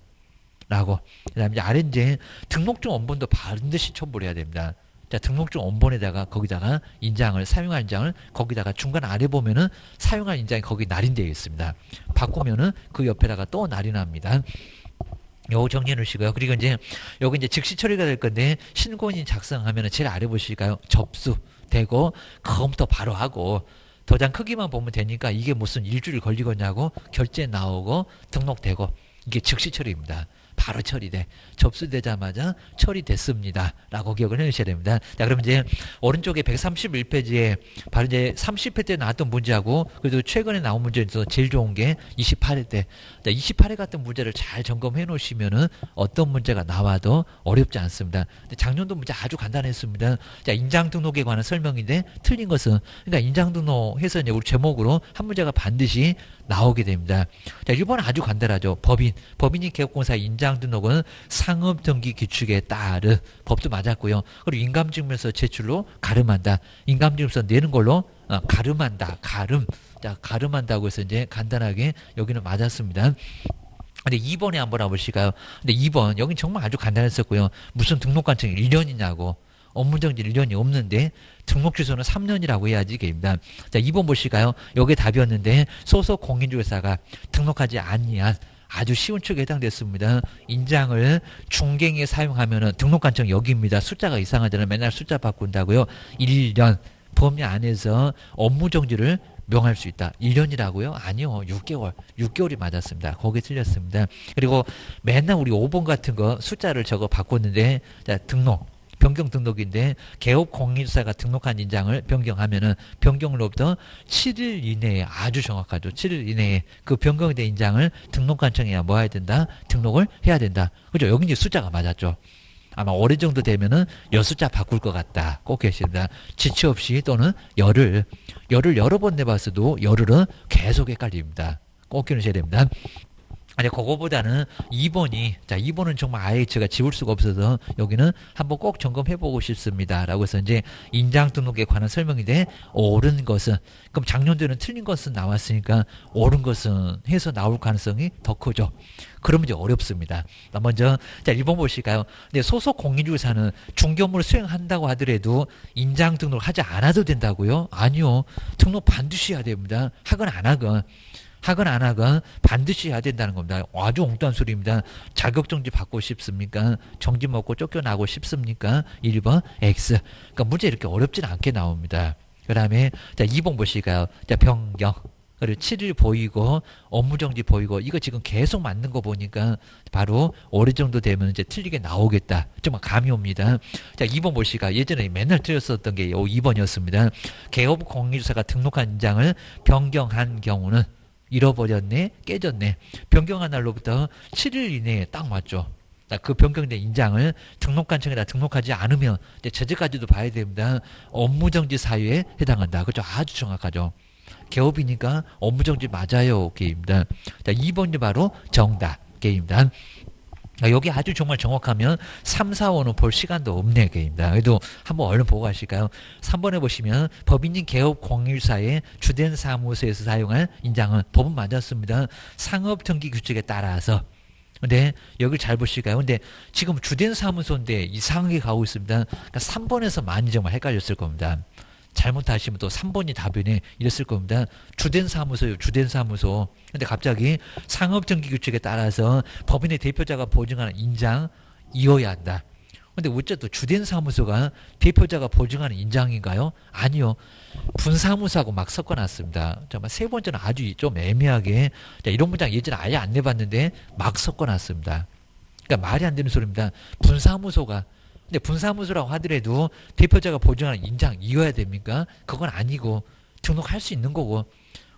라고. 그 다음에 아래 이제 등록증 원본도 반드시 첨부를 해야 됩니다. 자, 등록증 원본에다가 거기다가 인장을, 사용할 인장을 거기다가 중간 아래 보면은 사용할 인장이 거기 날인되어 있습니다. 바꾸면은 그 옆에다가 또 날이 납니다. 요거 정리해 놓으시고요. 그리고 이제 여기 이제 즉시 처리가 될 건데 신고인 작성하면은 제일 아래 보실까요? 접수되고 컴퓨터 바로 하고 도장 크기만 보면 되니까 이게 무슨 일주일 걸리겠냐고 결제 나오고 등록되고 이게 즉시 처리입니다. 바로 처리돼. 접수되자마자 처리됐습니다. 라고 기억을 해주셔야 됩니다. 자, 그러면 이제 오른쪽에 131페이지에 바로 이제 30회 때 나왔던 문제하고 그래도 최근에 나온 문제에서 제일 좋은 게 28회 때. 28회 같은 문제를 잘 점검해 놓으시면은 어떤 문제가 나와도 어렵지 않습니다. 근데 작년도 문제 아주 간단했습니다. 자, 인장 등록에 관한 설명인데 틀린 것은, 그러니까 인장 등록해서 이제 우리 제목으로 한 문제가 반드시 나오게 됩니다. 자, 1번은 아주 간단하죠. 법인이 개업공사 인장 등록은 상업등기 규칙에 따른 법도 맞았고요. 그리고 인감증명서 제출로 가름한다. 인감증명서 내는 걸로 가름한다. 자, 가름한다고 해서 이제 간단하게 여기는 맞았습니다. 근데 2번에 한번 와보실까요? 근데 2번, 여긴 정말 아주 간단했었고요. 무슨 등록관청이 1년이냐고. 업무정지 1년이 없는데 등록 취소는 3년이라고 해야지 입니다. 자, 2번 보실까요? 여기에 답이었는데 소속 공인중개사가 등록하지 아니한 아주 쉬운 축에 해당됐습니다. 인장을 중갱이에 사용하면은 등록관청 여기입니다. 숫자가 이상하잖아요. 맨날 숫자 바꾼다고요. 1년 범위 안에서 업무정지를 명할 수 있다. 1년이라고요? 아니요. 6개월이 맞았습니다. 거기 틀렸습니다. 그리고 맨날 우리 5번 같은 거 숫자를 적어 바꿨는데 자, 변경 등록인데 개업 공인사가 등록한 인장을 변경하면은 변경으로부터 7일 이내에, 아주 정확하죠. 7일 이내에 그 변경이 된 인장을 등록관청에 뭐 해야 된다? 등록을 해야 된다. 그죠? 여기 이제 숫자가 맞았죠. 아마 올해 정도 되면은 숫자 바꿀 것 같다. 꼭 계십니다. 지체 없이 또는 열을 여러 번 내봤어도 열흘은 계속 헷갈립니다. 꼭 기억하셔야 됩니다. 아니, 그거보다는 2번이, 자, 2번은 정말 아예 제가 지울 수가 없어서 여기는 한번 꼭 점검해보고 싶습니다. 라고 해서 이제 인장 등록에 관한 설명인데, 옳은 것은, 그럼 작년도에는 틀린 것은 나왔으니까 옳은 것은 해서 나올 가능성이 더 크죠. 그러면 이제 어렵습니다. 먼저, 자, 1번 보실까요? 근데 소속 공인중개사는 중개업무를 수행한다고 하더라도 인장 등록을 하지 않아도 된다고요? 아니요. 등록 반드시 해야 됩니다. 하건 안 하건. 하건 안 하건 반드시 해야 된다는 겁니다. 아주 엉뚱한 소리입니다. 자격정지 받고 싶습니까? 정지 먹고 쫓겨나고 싶습니까? 1번 X. 그러니까 문제 이렇게 어렵지는 않게 나옵니다. 그 다음에 자 2번 보실까요? 자 변경. 그리고 7일 보이고 업무정지 보이고 이거 지금 계속 맞는 거 보니까 바로 올해 정도 되면 이제 틀리게 나오겠다. 정말 감이 옵니다. 자 2번 보실까요? 예전에 맨날 틀렸었던 게 2번이었습니다. 개업 공인중개사가 등록한 인장을 변경한 경우는 잃어버렸네, 깨졌네. 변경한 날로부터 7일 이내에 딱 맞죠. 그 변경된 인장을 등록관청에다 등록하지 않으면 이제 제재까지도 봐야 됩니다. 업무정지 사유에 해당한다. 그렇죠? 아주 정확하죠. 개업이니까 업무정지 맞아요. 게임입니다. 자, 2번이 바로 정답. 게임입니다. 여기 아주 정말 정확하면 3, 4원은 볼 시간도 없네 게임입니다. 그래도 한번 얼른 보고 가실까요? 3번에 보시면 법인인 개업 공인사의 주된 사무소에서 사용할 인장은 법은 맞았습니다. 상업등기 규칙에 따라서. 근데 여기 잘 보실까요? 근데 지금 주된 사무소인데 이상하게 가고 있습니다. 그러니까 3번에서 많이 정말 헷갈렸을 겁니다. 잘못하시면 또 3번이 답이네 이랬을 겁니다. 주된 사무소요. 주된 사무소. 근데 갑자기 상업등기 규칙에 따라서 법인의 대표자가 보증하는 인장 이어야 한다. 근데 어쨌든 주된 사무소가 대표자가 보증하는 인장인가요? 아니요. 분사무소하고 막 섞어놨습니다. 정말 세 번째는 아주 좀 애매하게 이런 문장 예전에 아예 안 내봤는데 막 섞어놨습니다. 그러니까 말이 안 되는 소리입니다. 분사무소가 근데 분사무소라고 하더라도 대표자가 보증하는 인장 이어야 됩니까? 그건 아니고 등록할 수 있는 거고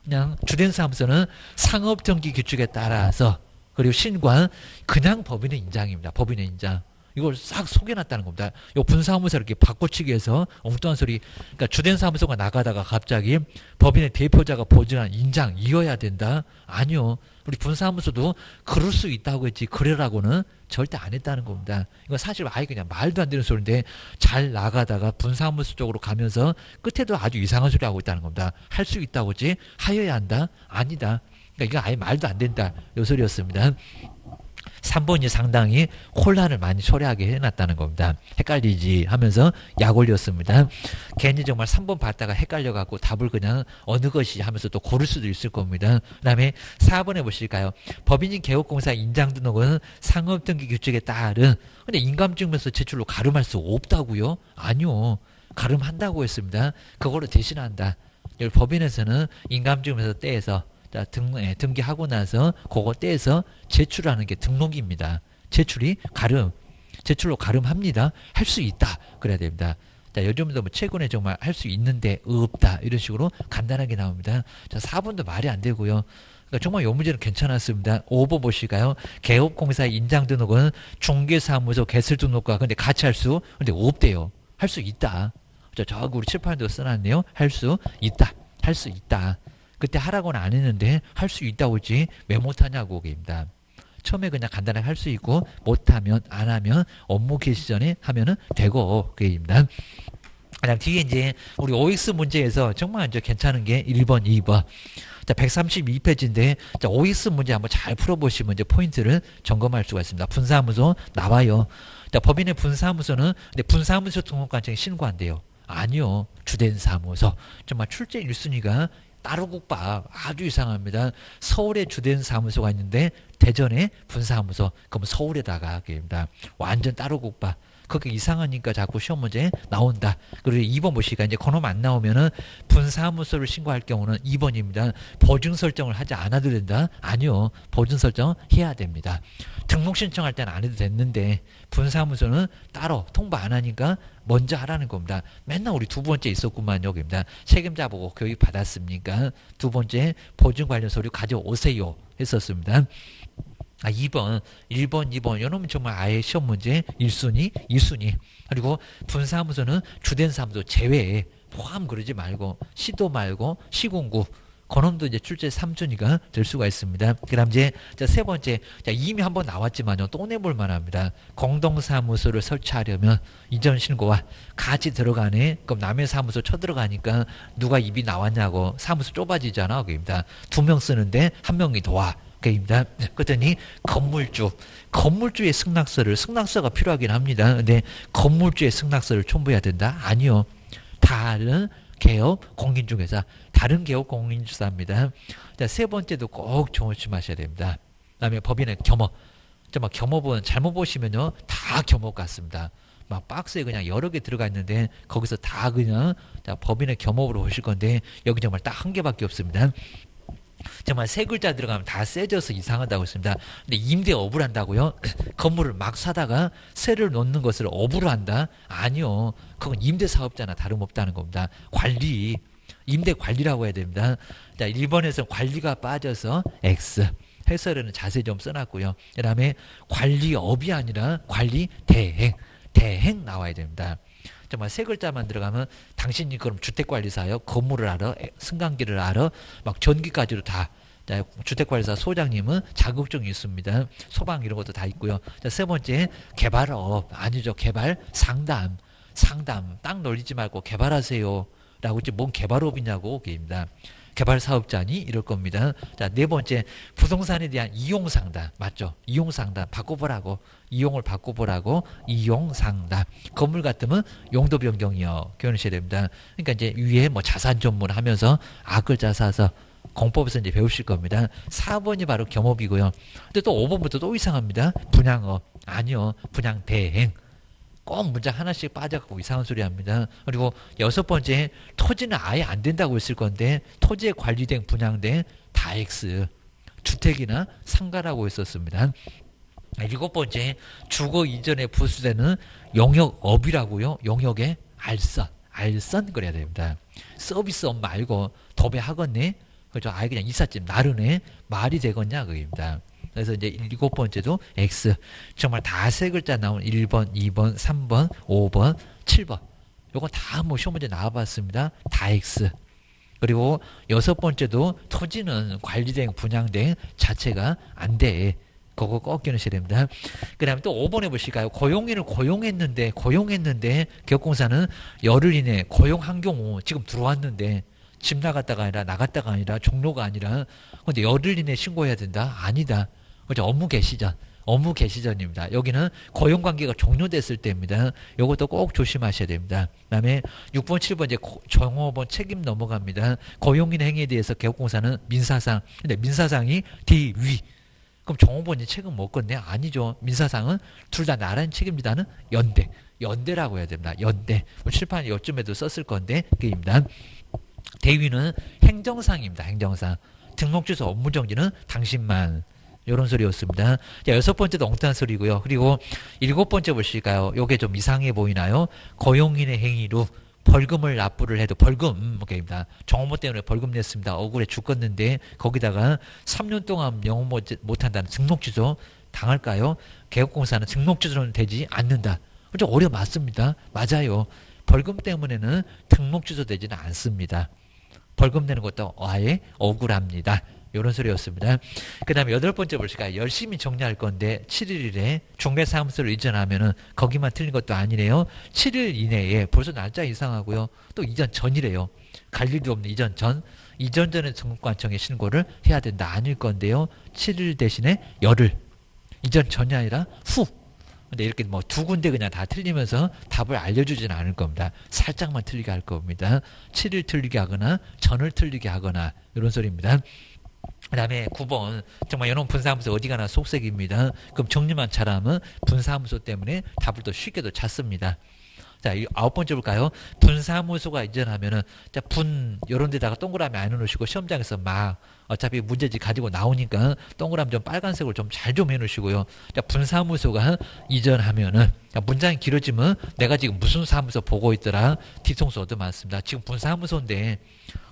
그냥 주된 사무소는 상업등기 규칙에 따라서 그리고 신관 그냥 법인의 인장입니다. 법인의 인장. 이걸 싹 속여놨다는 겁니다. 요 분사무소 이렇게 바꿔치기 해서 엉뚱한 소리. 그러니까 주된 사무소가 나가다가 갑자기 법인의 대표자가 보증한 인장 이어야 된다? 아니요. 우리 분사무소도 그럴 수 있다고 했지 그래라고는 절대 안 했다는 겁니다. 이건 사실 아예 그냥 말도 안 되는 소리인데 잘 나가다가 분사무소 쪽으로 가면서 끝에도 아주 이상한 소리 하고 있다는 겁니다. 할 수 있다고 했지 하여야 한다? 아니다. 그러니까 이건 아예 말도 안 된다. 요 소리였습니다. 3번이 상당히 혼란을 많이 초래하게 해놨다는 겁니다. 헷갈리지 하면서 약 올렸습니다. 괜히 정말 3번 봤다가 헷갈려갖고 답을 그냥 어느 것이 하면서 또 고를 수도 있을 겁니다. 그 다음에 4번에 보실까요? 법인인 개업공사 인장등록은 상업등기 규칙에 따른 근데 인감증명서 제출로 가름할 수 없다고요? 아니요. 가름한다고 했습니다. 그걸로 대신한다. 법인에서는 인감증명서 떼서 등기하고 나서 그거 떼서 제출하는 게 등록입니다. 제출이 가름, 제출로 가름합니다. 할 수 있다. 그래야 됩니다. 자, 요즘도 뭐 최근에 정말 할 수 있는데 없다. 이런 식으로 간단하게 나옵니다. 자, 4번도 말이 안 되고요. 그러니까 정말 이 문제는 괜찮았습니다. 5번 보실까요? 개업공사의 인장등록은 중개사무소 개설등록과 근데 같이 할 수, 근데 없대요. 할 수 있다. 자, 저기 우리 칠판에도 써놨네요. 할 수 있다. 할 수 있다. 그때 하라고는 안 했는데 할 수 있다고 했지 왜 못하냐고 그입니다. 처음에 그냥 간단하게 할 수 있고 못하면 안 하면 업무 개시 전에 하면은 되고 그입니다. 그다음 뒤에 이제 우리 OX 문제에서 정말 이제 괜찮은 게 1번, 2번. 자, 132페이지인데 자, OX 문제 한번 잘 풀어보시면 이제 포인트를 점검할 수가 있습니다. 분사무소 나와요. 자, 법인의 분사무소는 근데 분사무소 등록관청에 신고한대요. 아니요. 주된 사무소. 정말 출제 1순위가 따로 국밥 아주 이상합니다. 서울에 주된 사무소가 있는데 대전에 분사무소 그럼 서울에다가 합니다. 완전 따로 국밥. 그게 이상하니까 자꾸 시험 문제 나온다. 그리고 2번 보시니까 이제 그놈 안 나오면은 분사무소를 신고할 경우는 2번입니다. 보증 설정을 하지 않아도 된다? 아니요. 보증 설정 해야 됩니다. 등록 신청할 때는 안 해도 됐는데 분사무소는 따로 통보 안 하니까 먼저 하라는 겁니다. 맨날 우리 두 번째 있었구만 여기입니다. 책임자 보고 교육 받았습니까? 두 번째 보증 관련 서류 가져오세요 했었습니다. 2번, 1번, 2번 이놈은 정말 아예 시험 문제 1순위, 2순위 그리고 분사무소는 주된 사무소 제외에 포함 그러지 말고 시도 말고 시군구 그놈도 이제 출제 3순위가 될 수가 있습니다. 그다음 이제 세 번째, 자, 이미 한번 나왔지만요, 또 내볼 만합니다. 공동사무소를 설치하려면 이전 신고와 같이 들어가네. 그럼 남의 사무소 쳐들어가니까 누가 입이 나왔냐고 사무소 좁아지잖아. 그입니다. 2명 쓰는데 1명이 도와. 그입니다. 그랬더니 건물주의 승낙서가 필요하긴 합니다. 근데 건물주의 승낙서를 첨부해야 된다? 아니요. 다른 개업 공인중개사, 다른 개업 공인중개사입니다. 자, 세 번째도 꼭 조심하셔야 됩니다. 그다음에 법인의 겸업. 막 겸업은 잘못 보시면요, 다 겸업 같습니다. 막 박스에 그냥 여러 개 들어가 있는데 거기서 다 그냥 법인의 겸업으로 보실 건데 여기 정말 딱 한 개밖에 없습니다. 정말 세 글자 들어가면 다 세져서 이상하다고 했습니다. 근데 임대 업을 한다고요? 건물을 막 사다가 세를 놓는 것을 업으로 한다? 아니요. 그건 임대 사업자나 다름없다는 겁니다. 관리, 임대 관리라고 해야 됩니다. 자, 1번에서 관리가 빠져서 X. 해설에는 자세히 좀 써놨고요. 그 다음에 관리업이 아니라 관리 대행 나와야 됩니다. 정말 세 글자만 들어가면 당신이 그럼 주택관리사요? 건물을 알아? 승강기를 알아? 막 전기까지도 다. 자, 주택관리사 소장님은 자격증이 있습니다. 소방 이런 것도 다 있고요. 자, 세 번째, 개발업. 아니죠. 개발 상담. 땅 놀리지 말고 개발하세요. 라고 했지, 뭔 개발업이냐고. 게입니다. 개발 사업자니 이럴 겁니다. 자, 네 번째, 부동산에 대한 이용 상담. 맞죠? 이용 상담 바꿔보라고. 이용을 바꿔보라고. 이용 상담. 건물 같으면 용도 변경이요. 교훈하셔야 됩니다. 그러니까 이제 위에 뭐 자산 전문 하면서 악글자 사서 공법에서 이제 배우실 겁니다. 4번이 바로 겸업이고요. 근데 또 5번부터 또 이상합니다. 분양업. 아니요. 분양 대행. 꼭 문장 하나씩 빠져갖고 이상한 소리 합니다. 그리고 6번째, 토지는 아예 안 된다고 했을 건데 토지에 관리된 분양된 다 X. 주택이나 상가라고 했었습니다. 7번째, 주거 이전에 부수되는 용역업이라고요. 용역의 알선 그래야 됩니다. 서비스업 말고 도배하겠네. 그죠? 아예 그냥 이삿짐 나르네. 말이 되겠냐 그입니다. 그래서 이제 7번째도 X. 정말 다 세 글자 나온 1번, 2번, 3번, 5번, 7번. 요건 다 뭐 시험 문제 나와봤습니다. 다 X. 그리고 6번째도 토지는 관리된 분양된 자체가 안 돼. 그거 꼭 기억하셔야 됩니다. 그 다음에 또 5번에 보실까요? 고용인을 고용했는데 기업공사는 열흘 이내 고용한 경우 지금 들어왔는데 집 나갔다가 아니라 종로가 아니라 근데 열흘 이내 신고해야 된다? 아니다. 그죠? 업무 개시전입니다. 여기는 고용관계가 종료됐을 때입니다. 이것도 꼭 조심하셔야 됩니다. 그 다음에 6번, 7번 이제 종업원 책임 넘어갑니다. 고용인 행위에 대해서 개업공사는 민사상, 근데 민사상이 뒤위. 그럼 종업원이 책임 못 걷네? 아니죠. 민사상은 둘 다 나란히 책임지다는 연대라고 해야 됩니다. 연대. 칠판 요쯤에도 썼을 건데 그입니다. 대위는 행정상입니다. 행정상. 등록주소 업무정지는 당신만. 이런 소리였습니다. 자, 6번째도 엉뚱한 소리고요. 그리고 7번째 보실까요? 요게 좀 이상해 보이나요? 고용인의 행위로 벌금을 납부를 해도 벌금 오케이입니다. 정업무 때문에 벌금 냈습니다. 억울해 죽겠는데 거기다가 3년 동안 영업 못한다는 등록주소 당할까요? 개업공사는 등록주소는 되지 않는다. 좀 어려 맞습니다. 맞아요. 벌금 때문에는 등록주소 되지는 않습니다. 벌금 내는 것도 아예 억울합니다. 이런 소리였습니다. 그 다음에 8번째 보실까요? 열심히 정리할 건데 7일에 중개사무소를 이전하면은 거기만 틀린 것도 아니네요. 7일 이내에 벌써 날짜 이상하고요. 또 이전 전이래요. 갈 일도 없는 이전 전에 등록관청에 신고를 해야 된다. 아닐 건데요. 7일 대신에 열흘. 이전 전이 아니라 후. 근데 이렇게 뭐 두 군데 그냥 다 틀리면서 답을 알려주지는 않을 겁니다. 살짝만 틀리게 할 겁니다. 7일 틀리게 하거나 전을 틀리게 하거나 이런 소리입니다. 그 다음에 9번 정말 이런 분사하면서 어디 가나 속색입니다. 그럼 정리만 잘하면 분사무소 때문에 답을 더 쉽게도 찾습니다. 자, 9번째 볼까요? 분사무소가 이전하면은 자, 이런 데다가 동그라미 안 해놓으시고 시험장에서 막 어차피 문제지 가지고 나오니까 동그라미 좀 빨간색으로 좀 잘 좀 해놓으시고요. 자, 분사무소가 이전하면은 문장이 길어지면 내가 지금 무슨 사무소 보고 있더라 뒤통수 얻어맞습니다. 지금 분사무소인데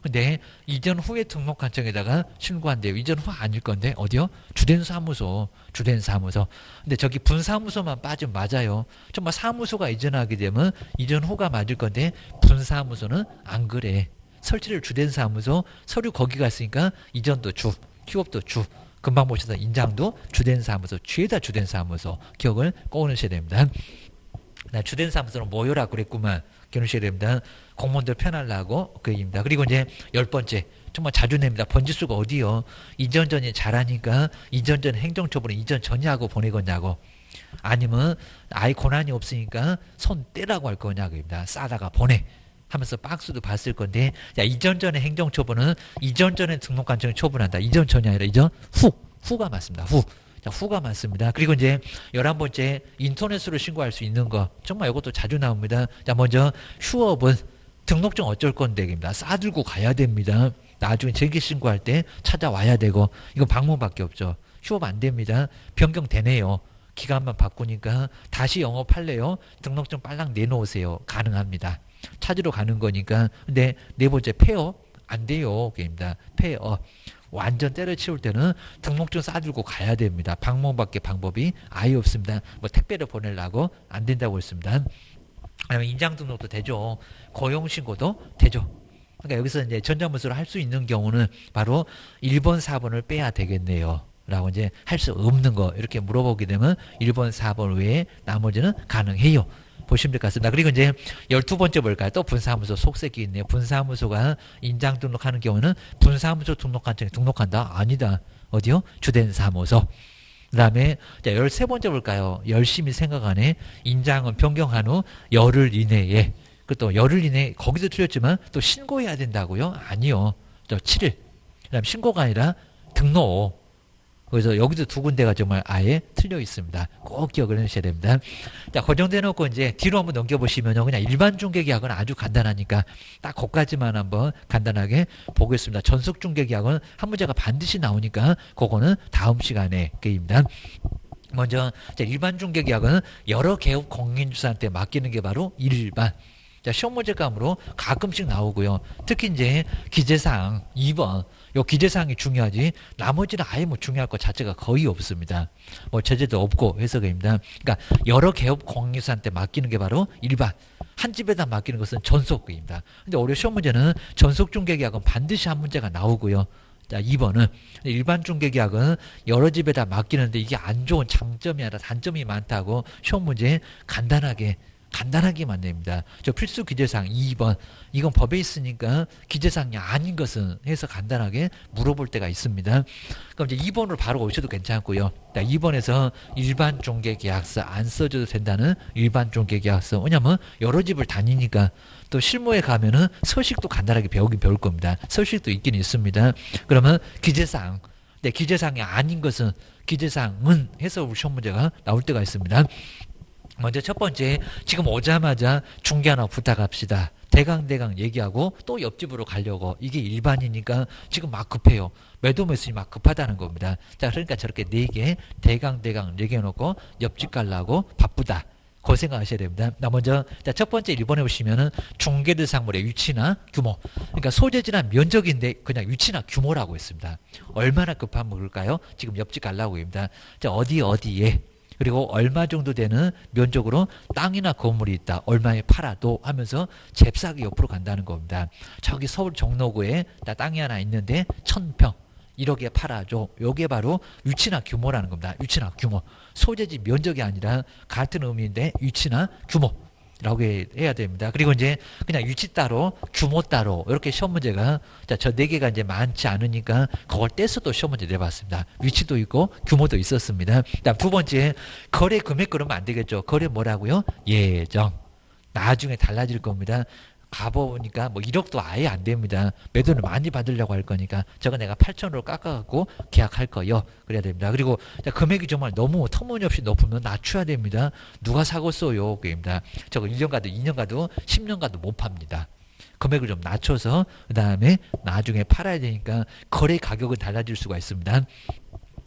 근데 이전 후에 등록관청에다가 신고한대요. 이전 후 아닐 건데 어디요? 주된 사무소. 근데 저기 분사무소만 빠지면 맞아요. 정말 사무소가 이전하게 되면 이전 후가 맞을 건데 분사무소는 안 그래. 설치를 주된 사무소, 서류 거기가 있으니까 이전도 주, 휴업도 주. 금방 보셔서 인장도 주된 사무소, 죄다 주된 사무소. 기억을 꼭 넣으셔야 됩니다. 나 주된 사무소는 뭐요라 그랬구만. 기억하셔야 됩니다. 공무원들 편하려고 그 얘기입니다. 그리고 이제 10번째. 정말 자주 냅니다. 번지수가 어디요? 이전 전이 잘하니까 이전 전 행정처분은 이전 전이하고 보내겠냐고. 아니면 아예 권한이 없으니까 손 떼라고 할 거냐고입니다. 싸다가 보내 하면서 박스도 봤을 건데, 자, 이전 전의 행정처분은 이전 전에 등록관청이 처분한다. 이전 전이 아니라 이전 후가 맞습니다. 자, 후가 맞습니다. 그리고 이제 11번째 인터넷으로 신고할 수 있는 거. 정말 이것도 자주 나옵니다. 자, 먼저 휴업은 등록증 어쩔 건데입니다. 싸들고 가야 됩니다. 나중에 정기 신고할 때 찾아와야 되고, 이건 방문밖에 없죠. 휴업 안 됩니다. 변경되네요. 기간만 바꾸니까 다시 영업할래요? 등록증 빨랑 내놓으세요. 가능합니다. 찾으러 가는 거니까. 근데 네 번째 폐업 안 돼요. 그입니다. 폐업 완전 때려치울 때는 등록증 싸들고 가야 됩니다. 방문밖에 방법이 아예 없습니다. 뭐 택배를 보내려고 안 된다고 했습니다. 아니면 인장 등록도 되죠. 고용 신고도 되죠. 그러니까 여기서 이제 전자문서로 할 수 있는 경우는 바로 1번, 4번을 빼야 되겠네요. 라고 이제 할 수 없는 거 이렇게 물어보게 되면 1번, 4번 외에 나머지는 가능해요. 보시면 될 것 같습니다. 그리고 이제 12번째 볼까요? 또 분사무소 속색이 있네요. 분사무소가 인장 등록하는 경우는 분사무소 등록관청에 등록한다? 아니다. 어디요? 주된 사무소. 그 다음에 13번째 볼까요? 열심히 생각하네. 인장은 변경한 후 열흘 이내에, 또 열흘 이내에 거기도 틀렸지만 또 신고해야 된다고요? 아니요. 7일. 그 다음 신고가 아니라 등록. 그래서 여기도 두 군데가 정말 아예 틀려 있습니다. 꼭 기억을 해주셔야 됩니다. 자, 고정돼 놓고 이제 뒤로 한번 넘겨보시면요. 그냥 일반 중개계약은 아주 간단하니까 딱 거기까지만 한번 간단하게 보겠습니다. 전속 중개계약은 한 문제가 반드시 나오니까 그거는 다음 시간에 게임입니다. 먼저 일반 중개계약은 여러 개업 공인주사한테 맡기는 게 바로 일반. 자, 시험 문제감으로 가끔씩 나오고요. 특히 이제 기재사항 2번. 요 기재사항이 중요하지 나머지는 아예 뭐 중요할 것 자체가 거의 없습니다. 뭐 제재도 없고 해석입니다. 그러니까 여러 개업 공인주사한테 맡기는 게 바로 일반. 한 집에다 맡기는 것은 전속입니다. 근데 올해 시험 문제는 전속 중개계약은 반드시 한 문제가 나오고요. 자, 2번은 일반 중개계약은 여러 집에다 맡기는데 이게 안 좋은 장점이 아니라 단점이 많다고 시험 문제 간단하게 만듭니다. 저 필수 기재사항 2번. 이건 법에 있으니까 기재사항이 아닌 것은 해서 간단하게 물어볼 때가 있습니다. 그럼 이제 2번으로 바로 오셔도 괜찮고요. 2번에서 일반 중개계약서 안 써줘도 된다는 일반 중개계약서. 왜냐면 여러 집을 다니니까 또 실무에 가면은 서식도 간단하게 배우긴 배울 겁니다. 서식도 있긴 있습니다. 그러면 기재사항. 네, 기재사항이 아닌 것은 기재사항은 해서 시험 문제가 나올 때가 있습니다. 먼저 첫 번째, 지금 오자마자 중개 하나 부탁합시다. 대강 얘기하고 또 옆집으로 가려고. 이게 일반이니까 지금 막 급해요. 매도매수이 막 급하다는 겁니다. 자, 그러니까 저렇게 4개 대강 얘기해놓고 옆집 가려고 바쁘다. 그 생각하셔야 됩니다. 먼저 첫 번째 1번에 보시면은 중개대상물의 위치나 규모. 그러니까 소재지나 면적인데 그냥 위치나 규모라고 했습니다. 얼마나 급한 물일까요? 지금 옆집 가려고 합니다. 자, 어디에. 그리고 얼마 정도 되는 면적으로 땅이나 건물이 있다. 얼마에 팔아도 하면서 잽싸게 옆으로 간다는 겁니다. 저기 서울 종로구에 땅이 하나 있는데 1000평. 1억에 팔아줘. 요게 바로 위치나 규모라는 겁니다. 위치나 규모. 소재지 면적이 아니라 같은 의미인데 위치나 규모라고 해야 됩니다. 그리고 이제 그냥 위치 따로 규모 따로 이렇게 시험 문제가 저 4개가 이제 많지 않으니까 그걸 떼서도 시험 문제 내봤습니다. 위치도 있고 규모도 있었습니다. 다음 두 번째, 거래 금액 그러면 안 되겠죠. 거래 뭐라고요? 예정. 나중에 달라질 겁니다. 가보니까 뭐 1억도 아예 안 됩니다. 매도를 많이 받으려고 할 거니까 저거 내가 8천으로 깎아갖고 계약할 거요. 그래야 됩니다. 그리고 금액이 정말 너무 터무니없이 높으면 낮춰야 됩니다. 누가 사겠어요? 그입니다. 저거 1년 가도 2년 가도 10년 가도 못 팝니다. 금액을 좀 낮춰서 그 다음에 나중에 팔아야 되니까 거래 가격은 달라질 수가 있습니다.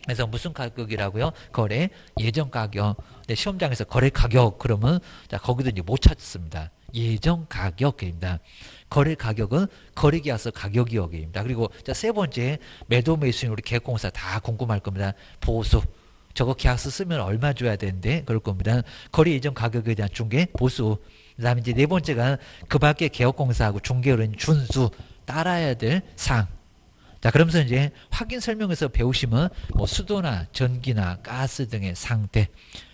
그래서 무슨 가격이라고요? 거래 예정 가격. 네, 시험장에서 거래 가격 그러면 거기도 이제 못 찾습니다. 예정 가격입니다. 거래 가격은 거래계약서 가격이역입니다. 그리고 세 번째, 매도 매수인 우리 계획공사 다 궁금할 겁니다. 보수. 저거 계약서 쓰면 얼마 줘야 되는데 그럴 겁니다. 거래 예정 가격에 대한 중개 보수. 그 다음에 이제 네 번째가 그 밖에 개업공사하고 중개업은 준수 따라야 될 사항. 자, 그러면서 이제 확인 설명에서 배우시면 뭐 수도나 전기나 가스 등의 상태,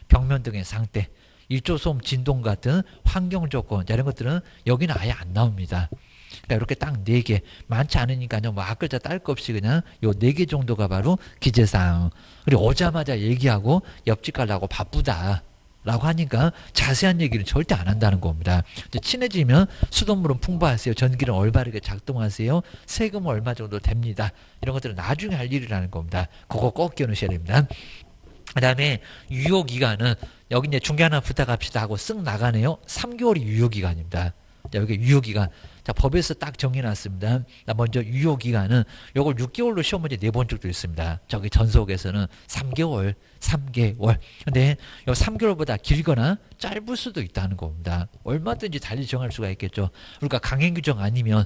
벽면 등의 상태, 일조소음, 진동 같은 환경 조건, 자, 이런 것들은 여기는 아예 안 나옵니다. 그러니까 이렇게 딱 4개, 많지 않으니까요, 뭐 앞글자 딸 거 없이 그냥 요 4개 정도가 바로 기재사항. 그리고 오자마자 얘기하고 옆집 가려고 바쁘다 라고 하니까 자세한 얘기는 절대 안 한다는 겁니다. 이제 친해지면 수돗물은 풍부하세요. 전기는 올바르게 작동하세요. 세금은 얼마 정도 됩니다. 이런 것들은 나중에 할 일이라는 겁니다. 그거 꼭 끼워놓으셔야 됩니다. 그 다음에 유효기간은 여기 이제 중개 하나 부탁합시다 하고 쓱 나가네요. 3개월이 유효기간입니다. 자, 여기 유효기간. 자, 법에서 딱 정해놨습니다. 먼저 유효기간은 요걸 6개월로 시험 문제 내본 적도 있습니다. 저기 전속에서는 3개월. 근데 요 3개월보다 길거나 짧을 수도 있다는 겁니다. 얼마든지 달리 정할 수가 있겠죠. 그러니까 강행 규정 아니면,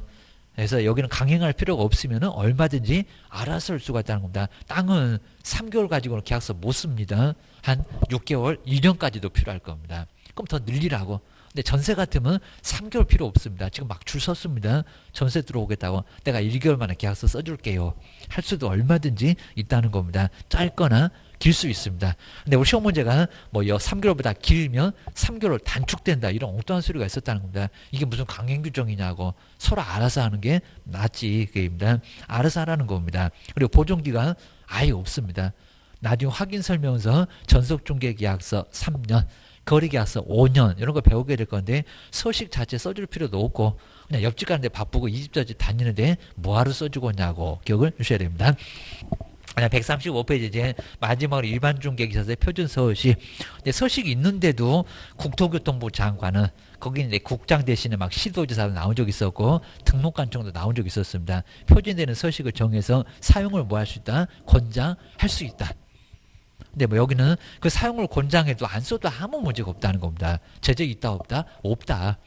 그래서 여기는 강행할 필요가 없으면 얼마든지 알아서 할 수가 있다는 겁니다. 땅은 3개월 가지고는 계약서 못 씁니다. 한 6개월, 1년까지도 필요할 겁니다. 그럼 더 늘리라고. 근데 전세 같으면 3개월 필요 없습니다. 지금 막 줄 섰습니다. 전세 들어오겠다고. 내가 1개월 만에 계약서 써줄게요. 할 수도 얼마든지 있다는 겁니다. 짧거나 길 수 있습니다. 근데 우리 시험 문제가 뭐 3개월보다 길면 3개월 단축된다. 이런 엉뚱한 소리가 있었다는 겁니다. 이게 무슨 강행 규정이냐고. 서로 알아서 하는 게 낫지. 그게입니다. 알아서 하라는 겁니다. 그리고 보존기간 아예 없습니다. 나중에 확인 설명서, 전속중개계약서 3년, 거리계약서 5년 이런 거 배우게 될 건데 서식 자체 써줄 필요도 없고 그냥 옆집 가는데 바쁘고 이 집 저 집 다니는데 뭐하러 써주고 있냐고 기억을 주셔야 됩니다. 135페이지 이제 마지막으로 일반 중개기사서의 표준 서식. 근데 서식이 있는데도 국토교통부 장관은 거기 이제 국장 대신에 막 시도지사도 나온 적이 있었고 등록관청도 나온 적이 있었습니다. 표준되는 서식을 정해서 사용을 뭐 할 수 있다? 권장할 수 있다. 근데 뭐 여기는 그 사용을 권장해도 안 써도 아무 문제가 없다는 겁니다. 제재 있다 없다? 없다.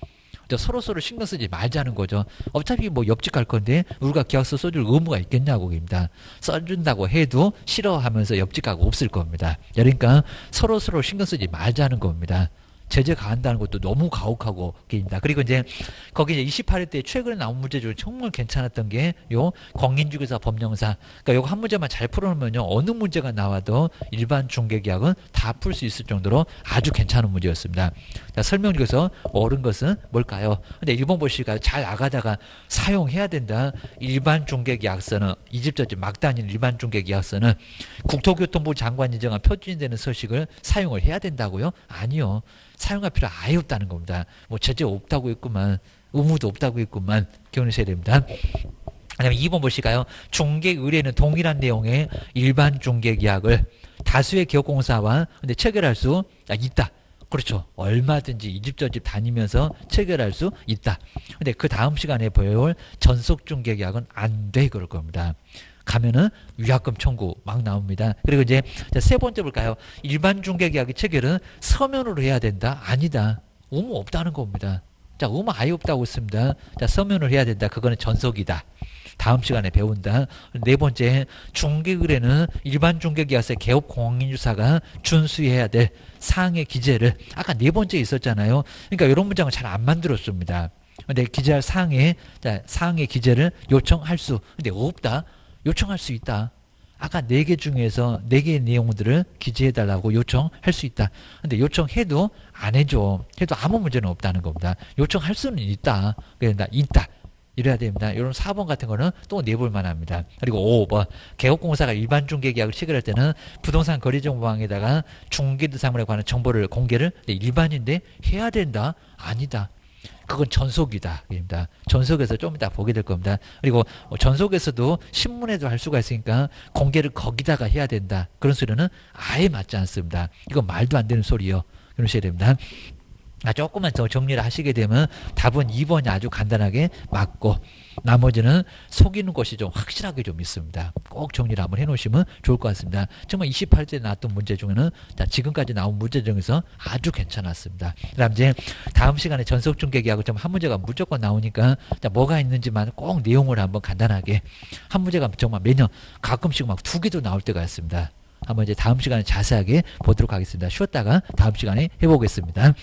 서로 신경 쓰지 말자는 거죠. 어차피 뭐 옆집 갈 건데 우리가 계약서 써줄 의무가 있겠냐고 입니다. 써준다고 해도 싫어하면서 옆집 가고 없을 겁니다. 그러니까 서로 신경 쓰지 말자는 겁니다. 제재 가한다는 것도 너무 가혹하고 게입니다. 그리고 이제 거기 이제 28회 때 최근에 나온 문제 중에 정말 괜찮았던 게 요 공인중개사 법령사. 그러니까 요거 한 문제만 잘 풀어놓으면요 어느 문제가 나와도 일반 중개계약은 다 풀 수 있을 정도로 아주 괜찮은 문제였습니다. 자, 설명 중에서 옳은 것은 뭘까요? 근데 1번 보시니까 잘 나가다가 사용해야 된다. 일반 중개계약서는 이 집 저 집 막 다니는 일반 중개계약서는 국토교통부 장관이 정한 표준되는 서식을 사용을 해야 된다고요? 아니요. 사용할 필요 아예 없다는 겁니다. 뭐 제재 없다고 했구만. 의무도 없다고 했구만. 기억하셔야 됩니다. 그다음에 2번 보실까요? 중개 의뢰는 동일한 내용의 일반 중개 계약을 다수의 기업공사와 근데 체결할 수 있다. 그렇죠. 얼마든지 이 집 저 집 다니면서 체결할 수 있다. 근데 그 다음 시간에 배울 전속 중개 계약은 안 돼 그럴 겁니다. 가면은 위약금 청구 막 나옵니다. 그리고 이제 세 번째 볼까요? 일반 중개계약의 체결은 서면으로 해야 된다? 아니다. 의무 없다는 겁니다. 자, 의무 아예 없다고 했습니다. 자, 서면으로 해야 된다. 그거는 전속이다. 다음 시간에 배운다. 네 번째, 중개의뢰는 일반 중개계약서의 개업 공인주사가 준수해야 될 사항의 기재를 아까 네 번째 있었잖아요. 그러니까 이런 문장을 잘 안 만들었습니다. 근데 기재할 사항의 기재를 요청할 수. 근데 없다. 요청할 수 있다. 아까 4개 중에서 4개의 내용들을 기재해달라고 요청할 수 있다. 근데 요청해도 안 해줘. 해도 아무 문제는 없다는 겁니다. 요청할 수는 있다. 그런다. 있다. 이래야 됩니다. 이런 4번 같은 거는 또 내볼만 합니다. 그리고 5번. 개업공사가 일반 중개계약을 체결할 때는 부동산 거래정보망에다가 중개대상물에 관한 정보를 공개를 일반인데 해야 된다. 아니다. 그건 전속이다. 전속에서 좀 이따 보게 될 겁니다. 그리고 전속에서도 신문에도 할 수가 있으니까 공개를 거기다가 해야 된다. 그런 소리는 아예 맞지 않습니다. 이건 말도 안 되는 소리요. 그러셔야 됩니다. 조금만 더 정리를 하시게 되면 답은 2번이 아주 간단하게 맞고 나머지는 속이는 것이 좀 확실하게 좀 있습니다. 꼭 정리를 한번 해놓으시면 좋을 것 같습니다. 정말 28대 나왔던 문제 중에는 지금까지 나온 문제 중에서 아주 괜찮았습니다. 그 다음 이제 다음 시간에 전속중개계약을 좀 한 문제가 무조건 나오니까 뭐가 있는지만 꼭 내용을 한번 간단하게 한 문제가 정말 매년 가끔씩 막 2개도 나올 때가 있습니다. 한번 이제 다음 시간에 자세하게 보도록 하겠습니다. 쉬었다가 다음 시간에 해보겠습니다.